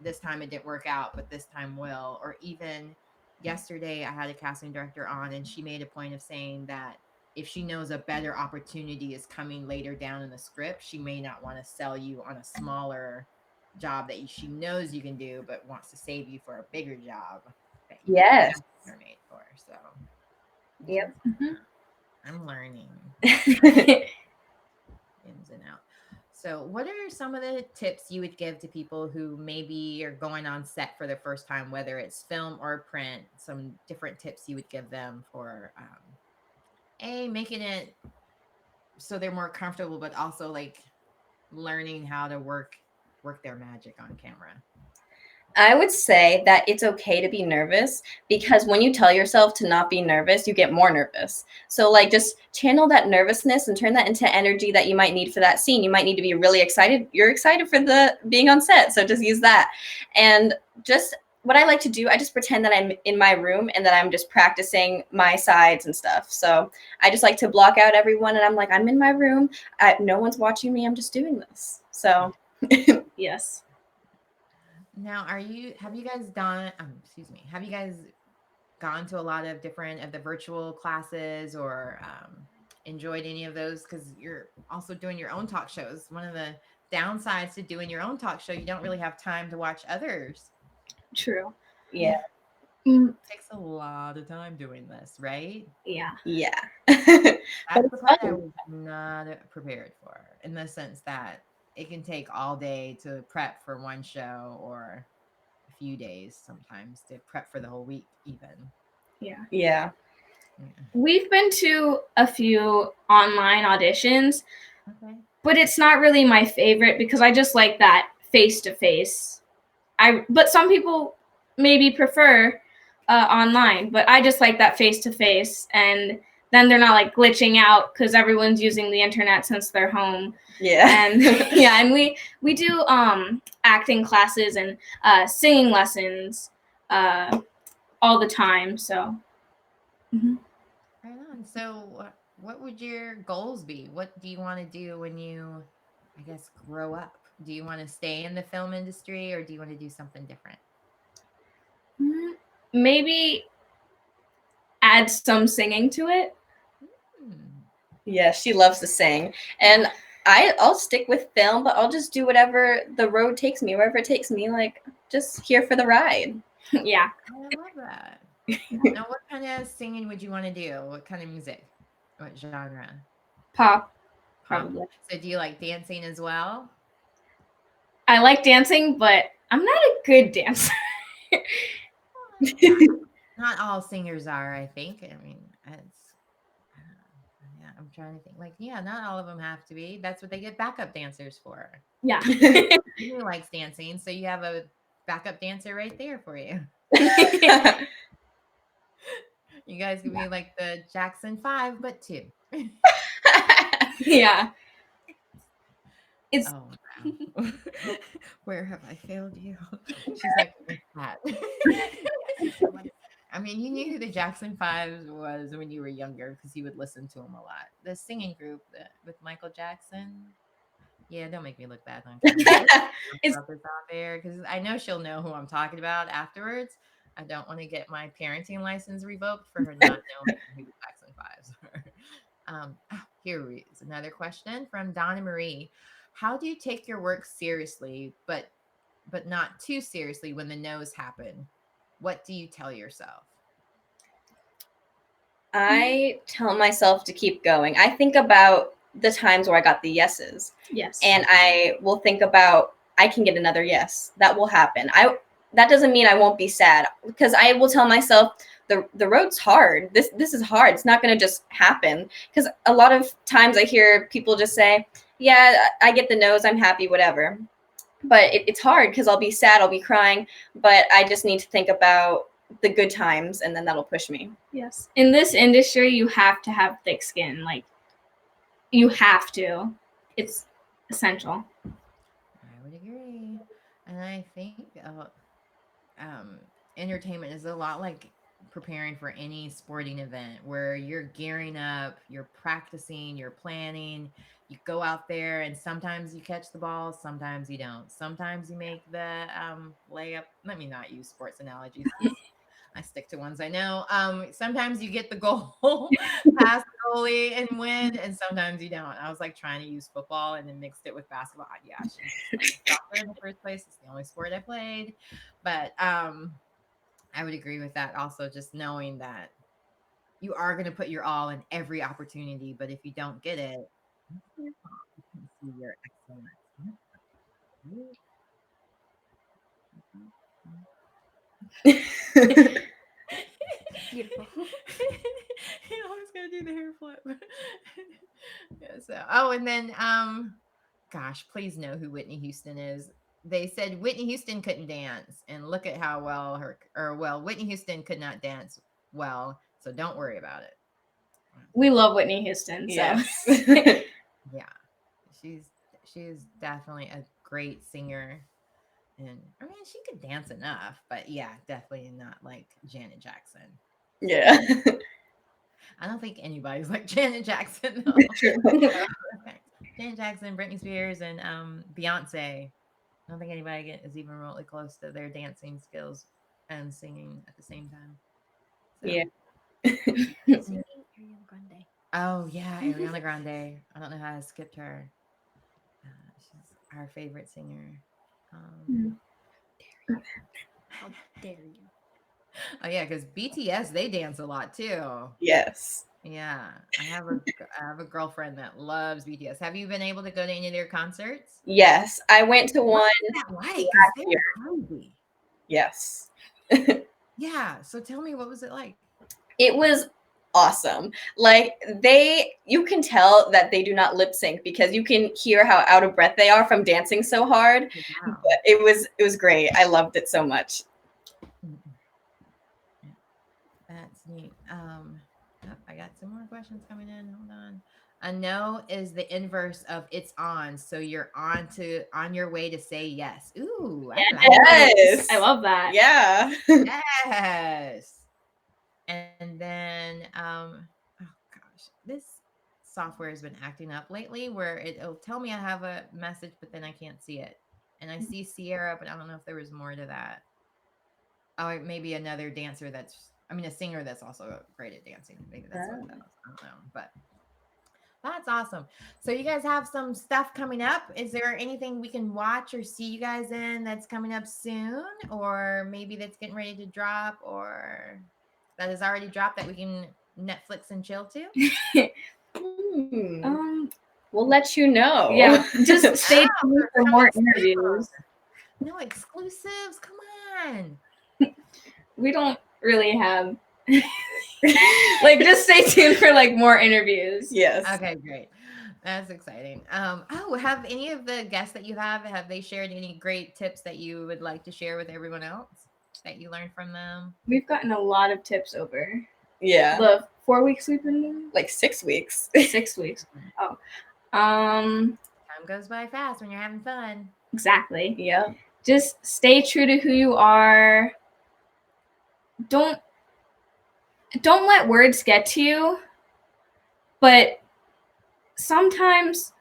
this time it didn't work out, but this time will. Or even yesterday, I had a casting director on, and she made a point of saying that if she knows a better opportunity is coming later down in the script, she may not want to sell you on a smaller job that she knows you can do, but wants to save you for a bigger job that Yes. you're made for. So, Yep. I'm learning ins and out. So, what are some of the tips you would give to people who maybe are going on set for the first time, whether it's film or print? Some different tips you would give them for making it so they're more comfortable, but also like learning how to work their magic on camera. I would say that it's okay to be nervous, because when you tell yourself to not be nervous, you get more nervous. So like just channel that nervousness and turn that into energy that you might need for that scene. You might need to be really excited. You're excited for the being on set, so just use that. And just what I like to do, I just pretend that I'm in my room and that I'm just practicing my sides and stuff. So I just like to block out everyone, and I'm like, I'm in my room. No one's watching me. I'm just doing this. So yes. Now, have you guys done, have you guys gone to a lot of different of the virtual classes, or enjoyed any of those? Because you're also doing your own talk shows. One of the downsides to doing your own talk show, you don't really have time to watch others. True. yeah. It takes a lot of time doing this, right? Yeah. Yeah. That's the part I fun. was not prepared for, in the sense that it can take all day to prep for one show, or a few days sometimes to prep for the whole week even. Yeah. Yeah. We've been to a few online auditions, Okay. but it's not really my favorite because I just like that face to face. But some people maybe prefer online, but I just like that face to face, and then they're not like glitching out because everyone's using the internet since they're home. Yeah. And yeah, and we do acting classes and singing lessons all the time. So. Right on. So what would your goals be? What do you want to do when you, I guess, grow up? Do you want to stay in the film industry or do you want to do something different? Maybe add some singing to it. Yeah, she loves to sing. And I'll stick with film, but I'll just do whatever the road takes me, wherever it takes me. Like, just here for the ride. Yeah. I love that. Now, what kind of singing would you want to do? What kind of music? What genre? Pop, Pop. probably. So, do you like dancing as well? I like dancing, but I'm not a good dancer. Not all singers are, I think. I mean, it's, yeah, I'm trying to think. Like, yeah, not all of them have to be. That's what they get backup dancers for. Yeah. Who likes dancing? So, you have a backup dancer right there for you. You guys could be like the Jackson 5, but 2. Yeah. It's Oh, wow. Where have I failed you? She's like, what's that? I mean, you knew who the Jackson 5s was when you were younger because you would listen to them a lot. The singing group with Michael Jackson. Yeah, don't make me look bad on camera. It's out there because I know she'll know who I'm talking about afterwards. I don't want to get my parenting license revoked for her not knowing who the Jackson 5s are. Here is another question from Donna Marie. How do you take your work seriously, but not too seriously when the no's happen? What do you tell yourself? I tell myself to keep going. I think about the times where I got the yeses. Yes. And I will think about, I can get another yes. That will happen. That doesn't mean I won't be sad, because I will tell myself the road's hard. This is hard. It's not going to just happen. Because a lot of times I hear people just say, yeah, I get the no's, I'm happy, whatever. But it's hard because I'll be sad, I'll be crying. But I just need to think about the good times, and then that'll push me. Yes. In this industry, you have to have thick skin. Like, you have to. It's essential. I would agree. And I think entertainment is a lot like preparing for any sporting event where you're gearing up, you're practicing, you're planning. You go out there and sometimes you catch the ball, sometimes you don't. Sometimes you make the layup. Let me not use sports analogies. I stick to ones I know. Sometimes you get the goal past the goalie and win, and sometimes you don't. I was like trying to use football and then mixed it with basketball. Yeah, I should soccer in the first place. It's the only sport I played. But I would agree with that. Also, just knowing that you are going to put your all in every opportunity, but if you don't get it, you can see your excellence. Beautiful. I was gonna do the hair flip. Yeah, so and then gosh, please know who Whitney Houston is. They said Whitney Houston couldn't dance, and look at how well Whitney Houston could not dance well, so don't worry about it. We love Whitney Houston. So. Yes. Yeah, she's definitely a great singer. And I mean, she could dance enough, but yeah, definitely not like Janet Jackson. Yeah. I don't think anybody's like Janet Jackson. Janet Jackson, Britney Spears, and Beyonce. I don't think anybody is even remotely close to their dancing skills and singing at the same time. So. Yeah. Ariana Grande. Oh yeah, Ariana Grande. I don't know how I skipped her. She's our favorite singer. How dare you? Oh yeah, because BTS, they dance a lot too. Yes. Yeah, I have a girlfriend that loves BTS. Have you been able to go to any of their concerts? Yes. I went to one. Why? Because they're crazy. Yes. Yeah. So tell me, what was it like? It was awesome. Like, you can tell that they do not lip sync because you can hear how out of breath they are from dancing so hard. Wow. But it was great. I loved it so much. That's neat. I got some more questions coming in. Hold on. A no is the inverse of it's on, so you're on your way to say yes. Ooh, I like Yes. I love that. Yeah. yes. And then, oh gosh, software has been acting up lately where it'll tell me I have a message, but then I can't see it. And I see Sierra, but I don't know if there was more to that. Oh, maybe another dancer a singer that's also great at dancing. Maybe that's what that was. I don't know. But that's awesome. So you guys have some stuff coming up. Is there anything we can watch or see you guys in that's coming up soon? Or maybe that's getting ready to drop or that has already dropped that we can Netflix and chill to? We'll let you know. Yeah, just stay tuned for more interviews. No exclusives. Come on. We don't really have like just stay tuned for like more interviews. Yes. Okay, great. That's exciting. Have any of the guests that you have they shared any great tips that you would like to share with everyone else that you learned from them? We've gotten a lot of tips over Yeah. the 4 weeks we've been doing. Like 6 weeks. 6 weeks. Oh. Time goes by fast when you're having fun. Exactly. Yeah. Just stay true to who you are. Don't let words get to you, but sometimes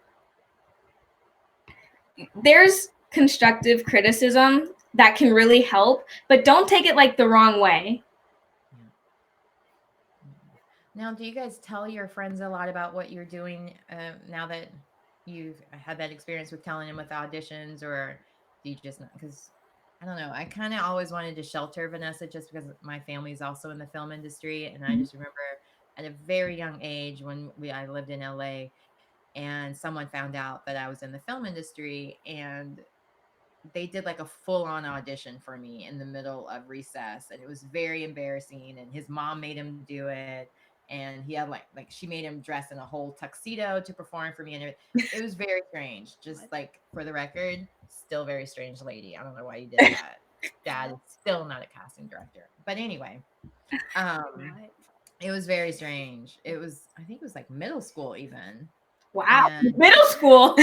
there's constructive criticism that can really help, but don't take it like the wrong way. Now, do you guys tell your friends a lot about what you're doing now that you've had that experience with telling them with auditions, or do you just not? Because I don't know. I kind of always wanted to shelter Vanessa just because my family's also in the film industry. And I just remember at a very young age when I lived in LA and someone found out that I was in the film industry and they did like a full-on audition for me in the middle of recess. And it was very embarrassing. And his mom made him do it. And he had like she made him dress in a whole tuxedo to perform for me. And it was very strange. Just like for the record, still very strange lady. I don't know why you did that. Dad is still not a casting director. But anyway, it was very strange. I think it was like middle school even. Wow. And Middle school.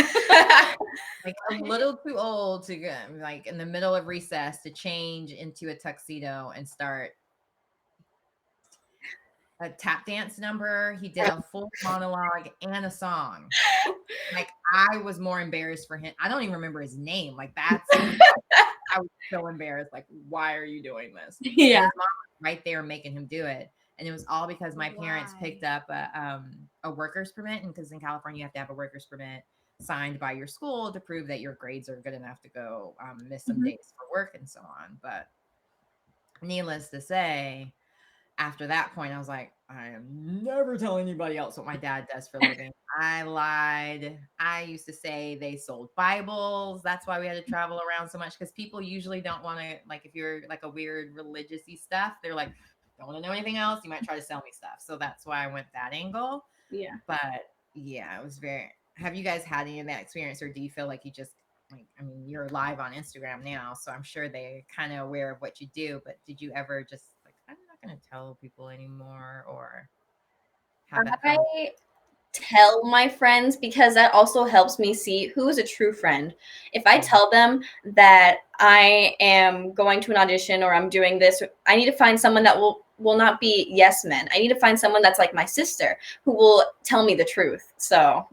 like a little too old to go, like in the middle of recess to change into a tuxedo and start a tap dance number. He did a full monologue and a song. Like I was more embarrassed for him. I don't even remember his name. Like I was so embarrassed. Like, why are you doing this? Yeah. And his mom was right there making him do it. And it was all because my parents picked up a worker's permit. And because in California, you have to have a worker's permit signed by your school to prove that your grades are good enough to go miss some days for work and so on. But needless to say, after that point, I was like, I am never telling anybody else what my dad does for a living. I lied. I used to say they sold Bibles. That's why we had to travel around so much, because people usually don't want to, like, if you're like a weird religious-y stuff, they're like, don't want to know anything else. You might try to sell me stuff. So that's why I went that angle. Yeah. But yeah, it was have you guys had any of that experience, or do you feel like you just, like, I mean, you're live on Instagram now, so I'm sure they're kind of aware of what you do, but did you ever just like, I'm not going to tell people anymore, or have that fun? I tell my friends because that also helps me see who is a true friend. If I tell them that I am going to an audition or I'm doing this, I need to find someone that will not be yes men. I need to find someone that's like my sister who will tell me the truth. So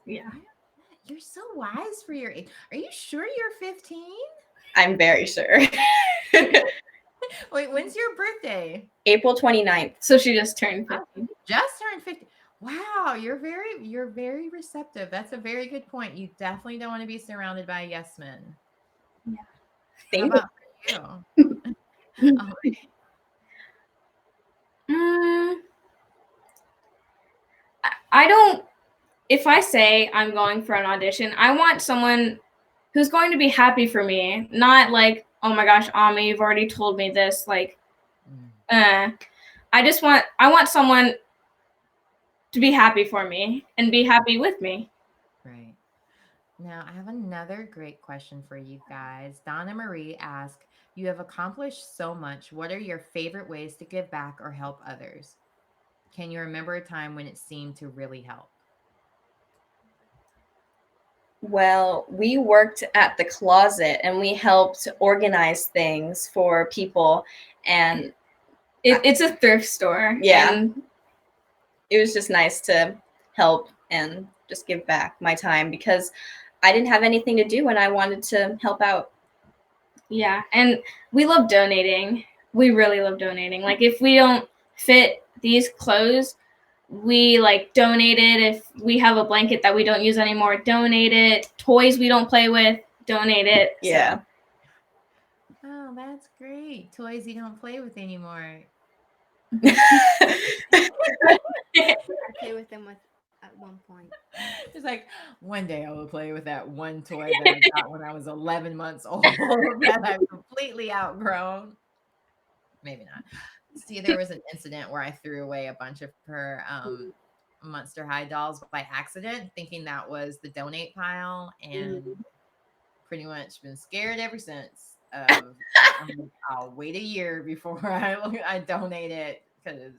yeah. You're so wise for your age. Are you sure you're 15? I'm very sure. Wait, when's your birthday? April 29th. So she just turned 50. Just turned 50. Wow, you're very receptive. That's a very good point. You definitely don't want to be surrounded by yes men. Yeah. Thank How about you? I don't, if I say I'm going for an audition, I want someone who's going to be happy for me, not like, oh my gosh, Ame, you've already told me this. Like, I want someone to be happy for me and be happy with me. Right. Now, I have another great question for you guys. Donna Marie asked, you have accomplished so much. What are your favorite ways to give back or help others? Can you remember a time when it seemed to really help? Well, we worked at the closet and we helped organize things for people. And it's a thrift store. Yeah. And it was just nice to help and just give back my time because I didn't have anything to do and I wanted to help out. Yeah, and we love donating. We really love donating. Like if we don't fit these clothes, we like donate it. If we have a blanket that we don't use anymore, donate it. Toys we don't play with, donate it. Yeah. So. Oh, that's great. Toys you don't play with anymore. I play with them at one point. It's like one day I will play with that one toy that I got when I was 11 months old that I've completely outgrown. Maybe not. See, there was an incident where I threw away a bunch of her Monster High dolls by accident, thinking that was the donate pile, and pretty much been scared ever since. I'll wait a year before I donate it because,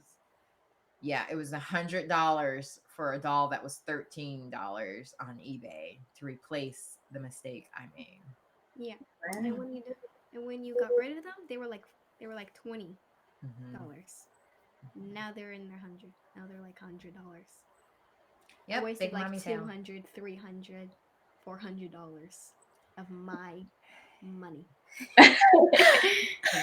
yeah, it was $100 for a doll that was $13 on eBay to replace the mistake I made. Yeah, and when you got rid of them, they were like $20. Now they're in their 100. Now they're like $100. Yep, I wasted big like mommy sale. $200, $300, $400 of my money. Because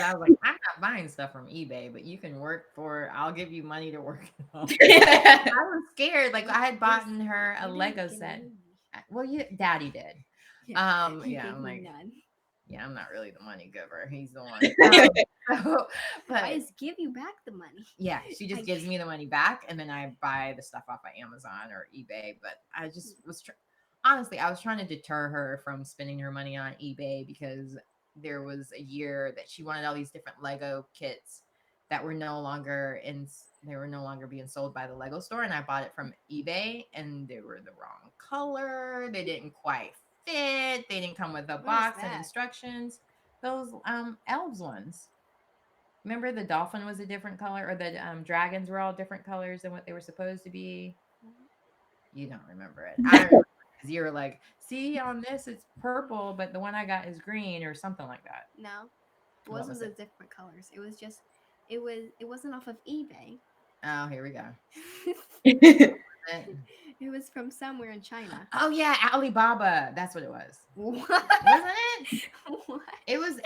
I was like, I'm not buying stuff from eBay, but you can work for. I'll give you money to work it off. I was scared. Like I had bought her a Lego set. Well, Daddy did. Yeah, I'm like, none. Yeah, I'm not really the money giver. He's the one. But I just give you back the money. Yeah, she just gives me the money back, and then I buy the stuff off of Amazon or eBay. But I just was honestly, I was trying to deter her from spending her money on eBay because there was a year that she wanted all these different Lego kits that were no longer being sold by the Lego store, and I bought it from eBay, and they were the wrong color. They didn't quite fit. They didn't come with a box and instructions. Those elves ones. Remember the dolphin was a different color, or the dragons were all different colors than what they were supposed to be. You don't remember it. I remember because you were like, see, on this it's purple, but the one I got is green or something like that. No, it wasn't the different colors. It was just, it wasn't off of eBay. Oh, here we go. It was from somewhere in China. Oh yeah, Alibaba. That's what it was. What? Wasn't it? What? It wasn't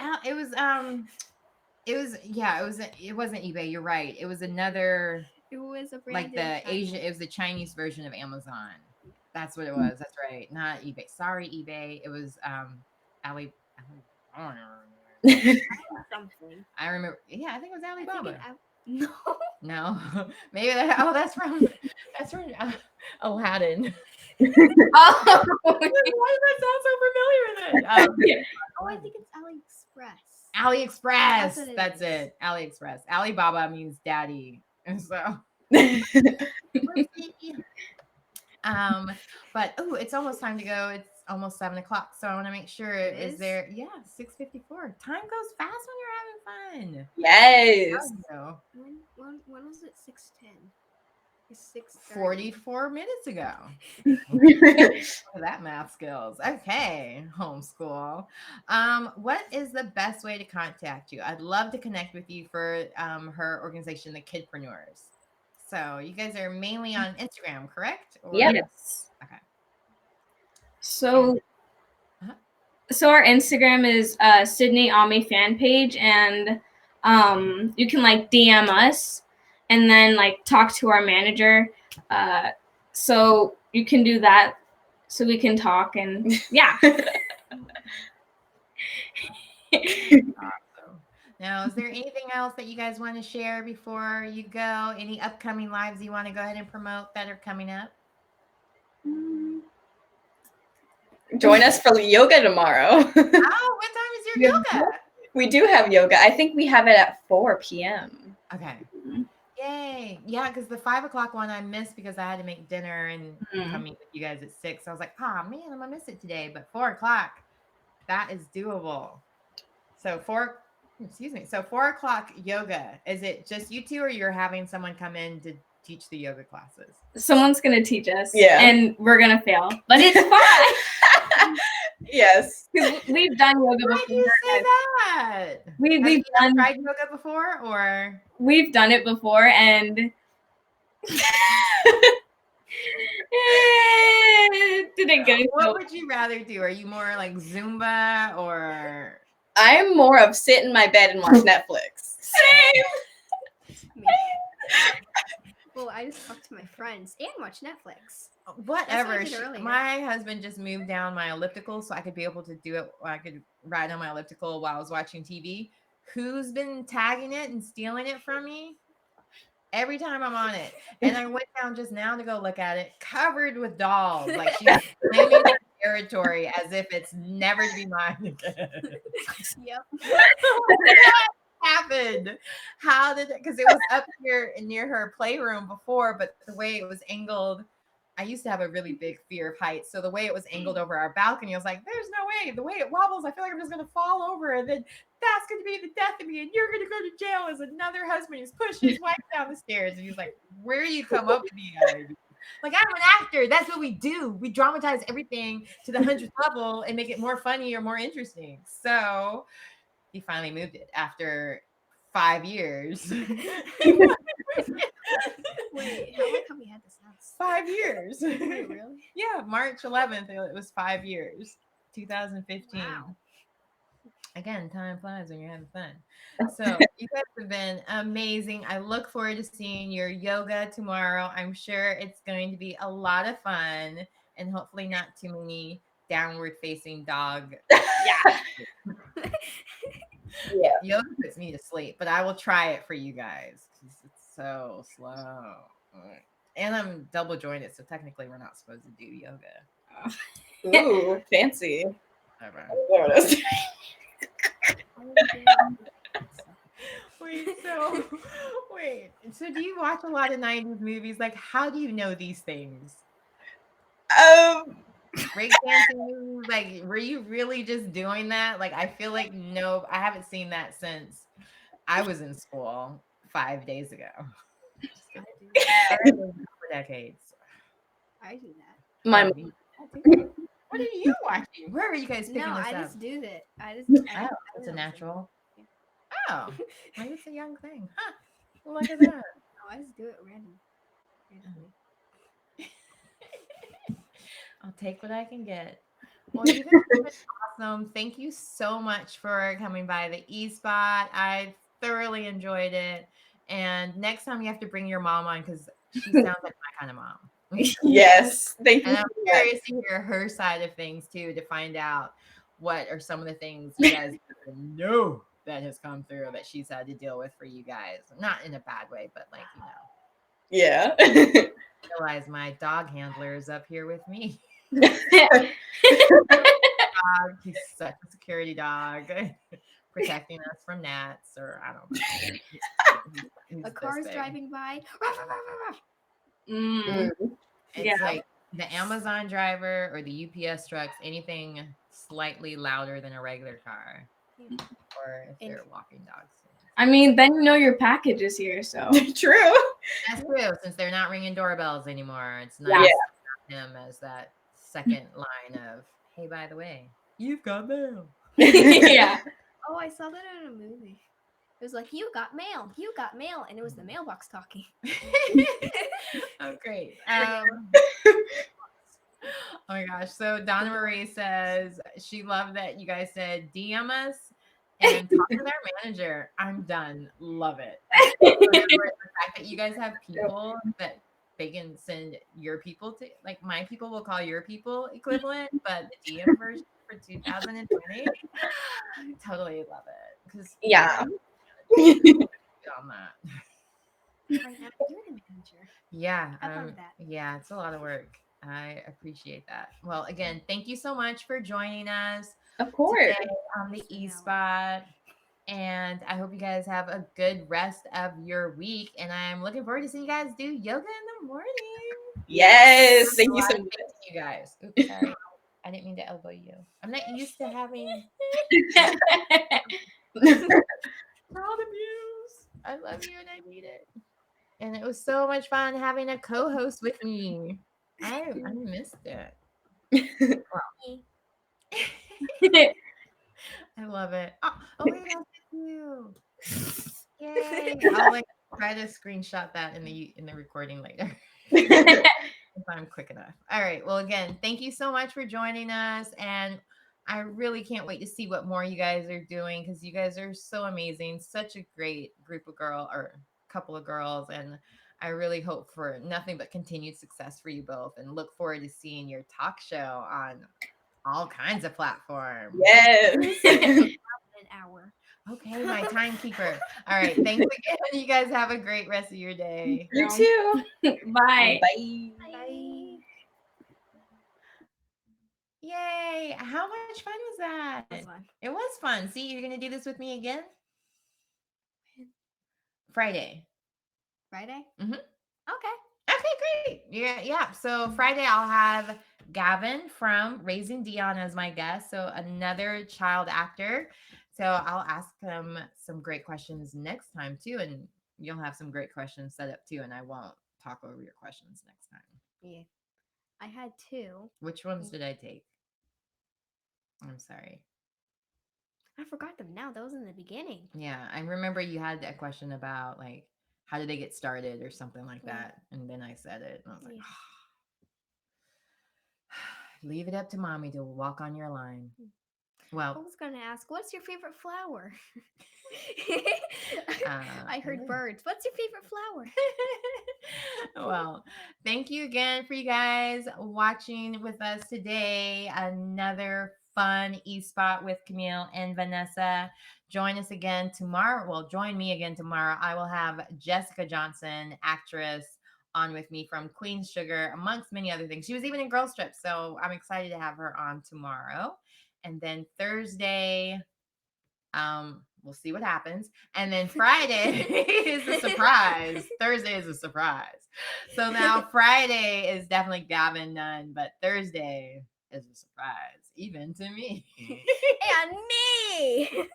eBay. You're right. It was another. It was a brand like the Asian. It was the Chinese version of Amazon. That's what it was. That's right. Not eBay. Sorry, eBay. It was Ali. I don't remember. Something. I remember. Yeah, I think it was Alibaba. No. Maybe that's from Aladdin. Oh, Why does that sound so familiar with it? I think it's AliExpress. AliExpress. That's it. AliExpress. Alibaba means daddy, and so. But it's almost time to go. It's almost 7:00, so I want to make sure is there. Yeah, 6:54. Time goes fast when you're having fun. Yes. When was it? 6:10. It's 6:30. 44 minutes ago. That math skills. Okay, homeschool. What is the best way to contact you? I'd love to connect with you for her organization, the Kidpreneurs. So you guys are mainly on Instagram, correct? Yes. Okay. So our Instagram is Sydney Ame fan page, and you can like DM us and then like talk to our manager. So you can do that so we can talk and yeah. Awesome. Now, is there anything else that you guys want to share before you go? Any upcoming lives you want to go ahead and promote that are coming up? Join us for yoga tomorrow. Oh, what time is your yoga? We do have yoga. I think we have it at 4 p.m. Okay. Yay. Yeah, because the 5:00 one I missed because I had to make dinner and come meet with you guys at 6. So I was like, man, I'm going to miss it today. But 4:00, that is doable. So 4 o'clock yoga. Is it just you two, or you're having someone come in to teach the yoga classes? Someone's going to teach us. Yeah. And we're going to fail. But it's fine. Yes. We've done yoga before. Why do you say that? We've done tried yoga before, or? We've done it before, and Didn't go. What would you rather do? Are you more like Zumba or? I'm more of sit in my bed and watch Netflix. Me. Well, I just talk to my friends and watch Netflix. Whatever. That's what I did earlier. My husband just moved down my elliptical so I could be able to do it. I could ride on my elliptical while I was watching TV. Who's been tagging it and stealing it from me? Every time I'm on it. And I went down just now to go look at it, covered with dolls. Like she's claiming the territory as if it's never to be mine again. Yep. What happened? How did it? Because it was up here near her playroom before, but the way it was angled, I used to have a really big fear of heights. So the way it was angled over our balcony, I was like, there's no way. The way it wobbles, I feel like I'm just going to fall over. And then that's going to be the death of me. And you're going to go to jail as another husband who's pushing his wife down the stairs. And he's like, where do you come up with these ideas? Like, I'm an actor. That's what we do. We dramatize everything to the 100th level and make it more funny or more interesting. So he finally moved it after 5 years. Wait, how long have we had this house? 5 years. Wait, really? Yeah, March 11th. It was 5 years. 2015. Wow. Again, time flies when you're having fun. So you guys have been amazing. I look forward to seeing your yoga tomorrow. I'm sure it's going to be a lot of fun and hopefully not too many downward facing dog. Yeah. Yoga puts me to sleep, but I will try it for you guys because it's so slow. And I'm double jointed, so technically we're not supposed to do yoga. Ooh, fancy. Whatever. There it is. Wait. So do you watch a lot of 90s movies? Like, how do you know these things? Breakdancing movies? Like, were you really just doing that? Like, I feel like, no, I haven't seen that since I was in school 5 days ago. For decades. I do that. My What are you watching? Where are you guys picking No, this I up? just do that. I It's a don't know. natural. Oh, maybe it's a young thing. Huh. Look at that. No, I just do it randomly. I'll take what I can get. Well, you guys have been awesome. Thank you so much for coming by the E-Spot. I thoroughly enjoyed it. And next time you have to bring your mom on because she sounds like my kind of mom. Yes, thank you. And I'm curious to hear her side of things too, to find out what are some of the things you guys know that has come through that she's had to deal with for you guys. Not in a bad way, but like, Yeah. realize my dog handler is up here with me. He's such a security dog, protecting us from gnats, or I don't know. He's A car's this big. driving by. It's like the Amazon driver or the UPS trucks, anything slightly louder than a regular car, or if they're walking dogs. I mean, then you know your package is here, so. True. That's true, since they're not ringing doorbells anymore. It's nice to have him as that second line of, hey, by the way, you've got mail. Yeah. Oh, I saw that in a movie. It was like, you got mail, and it was the mailbox talking. Oh, great. Oh my gosh. So Donna Marie says she loved that you guys said DM us and talk with our manager. I'm done. Love it. The fact that you guys have people that they can send your people to, like my people will call your people equivalent, but the DM version for 2020, I totally love it. Because on that. Right now, you're the manager. Yeah. I love that. Yeah, it's a lot of work. I appreciate that. Well, again, thank you so much for joining us Of course. today on the E-Spot. And I hope you guys have a good rest of your week. And I'm looking forward to seeing you guys do yoga in the morning. Yes. Thank you so much. Thank you guys. Oops, sorry. I didn't mean to elbow you. I'm not used to having child abuse. I love you and I need it. And it was so much fun having a co-host with me. I missed it. I love it. Oh wait, I'll you. Yay. I'll like try to screenshot that in the recording later. If I'm quick enough. All right. Well, again, thank you so much for joining us. And I really can't wait to see what more you guys are doing because you guys are so amazing. Such a great group of couple of girls. And I really hope for nothing but continued success for you both and look forward to seeing your talk show on all kinds of platforms. Yes. An hour. Okay, my timekeeper. All right. Thanks again. You guys have a great rest of your day. You too. Bye. Bye. Bye. Yay. How much fun was that? It was fun. It was fun. See, you're going to do this with me again? Friday. Friday? Mhm. Okay. Okay, great. Yeah. So Friday I'll have Gavin from Raising Dion as my guest. So another child actor. So I'll ask him some great questions next time too. And you'll have some great questions set up too. And I won't talk over your questions next time. Yeah. I had 2. Which ones did I take? I'm sorry. I forgot them now. That was in the beginning. Yeah, I remember you had a question about like how did they get started or something like that, and then I said it, and I was like, Yeah. leave it up to mommy to walk on your line. I Well, was going to ask, what's your favorite flower? I heard birds. What's your favorite flower? well, thank you again for you guys watching with us today. Another fun e-spot with Camille and Vanessa. Join us again tomorrow. Well, join me again tomorrow. I will have Jessica Johnson, actress, on with me from Queen's Sugar, amongst many other things. She was even in Girl Strip, so I'm excited to have her on tomorrow. And then Thursday, we'll see what happens. And then Friday is a surprise. Thursday is a surprise. So now Friday is definitely Gavin Nunn, but Thursday is a surprise, even to me. And me.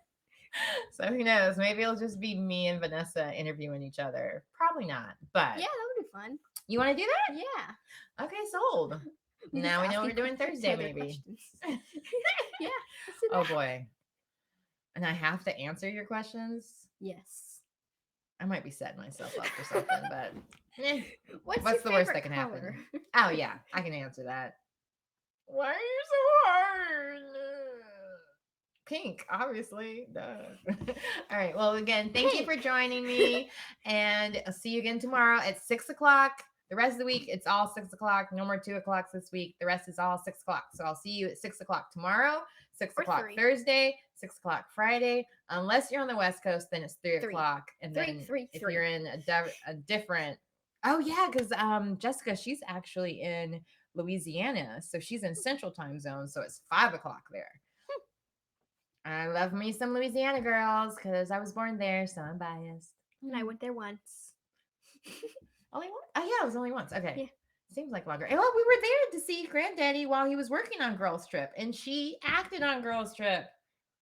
So who knows? Maybe it'll just be me and Vanessa interviewing each other. Probably not, but Yeah, that would be fun. you want to do that? Yeah. Okay, sold. Now we know what we're doing Asking Thursday, each other maybe. questions. Yeah. Let's do Oh that. boy. And I have to answer your questions? Yes. I might be setting myself up for something, but What's what's your the worst favorite that can happen? color? Oh yeah, I can answer that. Why are you so hard? Pink, obviously. Duh. All right. Well, again, thank you for joining me, and I'll see you again tomorrow at 6:00. The rest of the week, it's all 6:00. No more 2:00 this week. The rest is all 6:00. So I'll see you at 6:00 tomorrow, 6:00 3. Thursday, 6:00 Friday. Unless you're on the West Coast, then it's 3:00. And then if you're in a different, oh yeah, because Jessica, she's actually in Louisiana, so she's in Central Time Zone, so it's 5:00 there. I love me some Louisiana girls because I was born there, so I'm biased. And I went there once. Only once? Oh yeah, it was only once. Okay. Yeah. Seems like longer. Well, we were there to see Granddaddy while he was working on Girls Trip, and she acted on Girls Trip.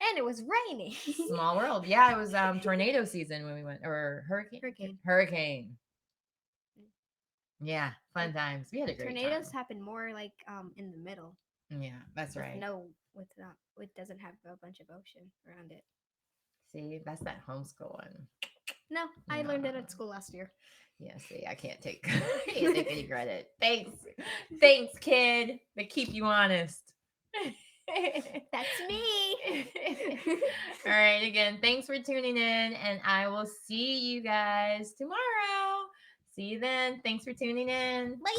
And it was raining. Small world. Yeah, it was tornado season when we went, or hurricane. Yeah, fun times. We had a great Tornadoes time. happen more like in the middle. Yeah, that's right. No, it doesn't have a bunch of ocean around it. See, that's that homeschooling. No, I learned it No. at school last year. Yeah, see, I can't take any credit. Thanks, kid. They keep you honest. That's me. All right, again, thanks for tuning in, and I will see you guys tomorrow. See you then. Thanks for tuning in. Bye.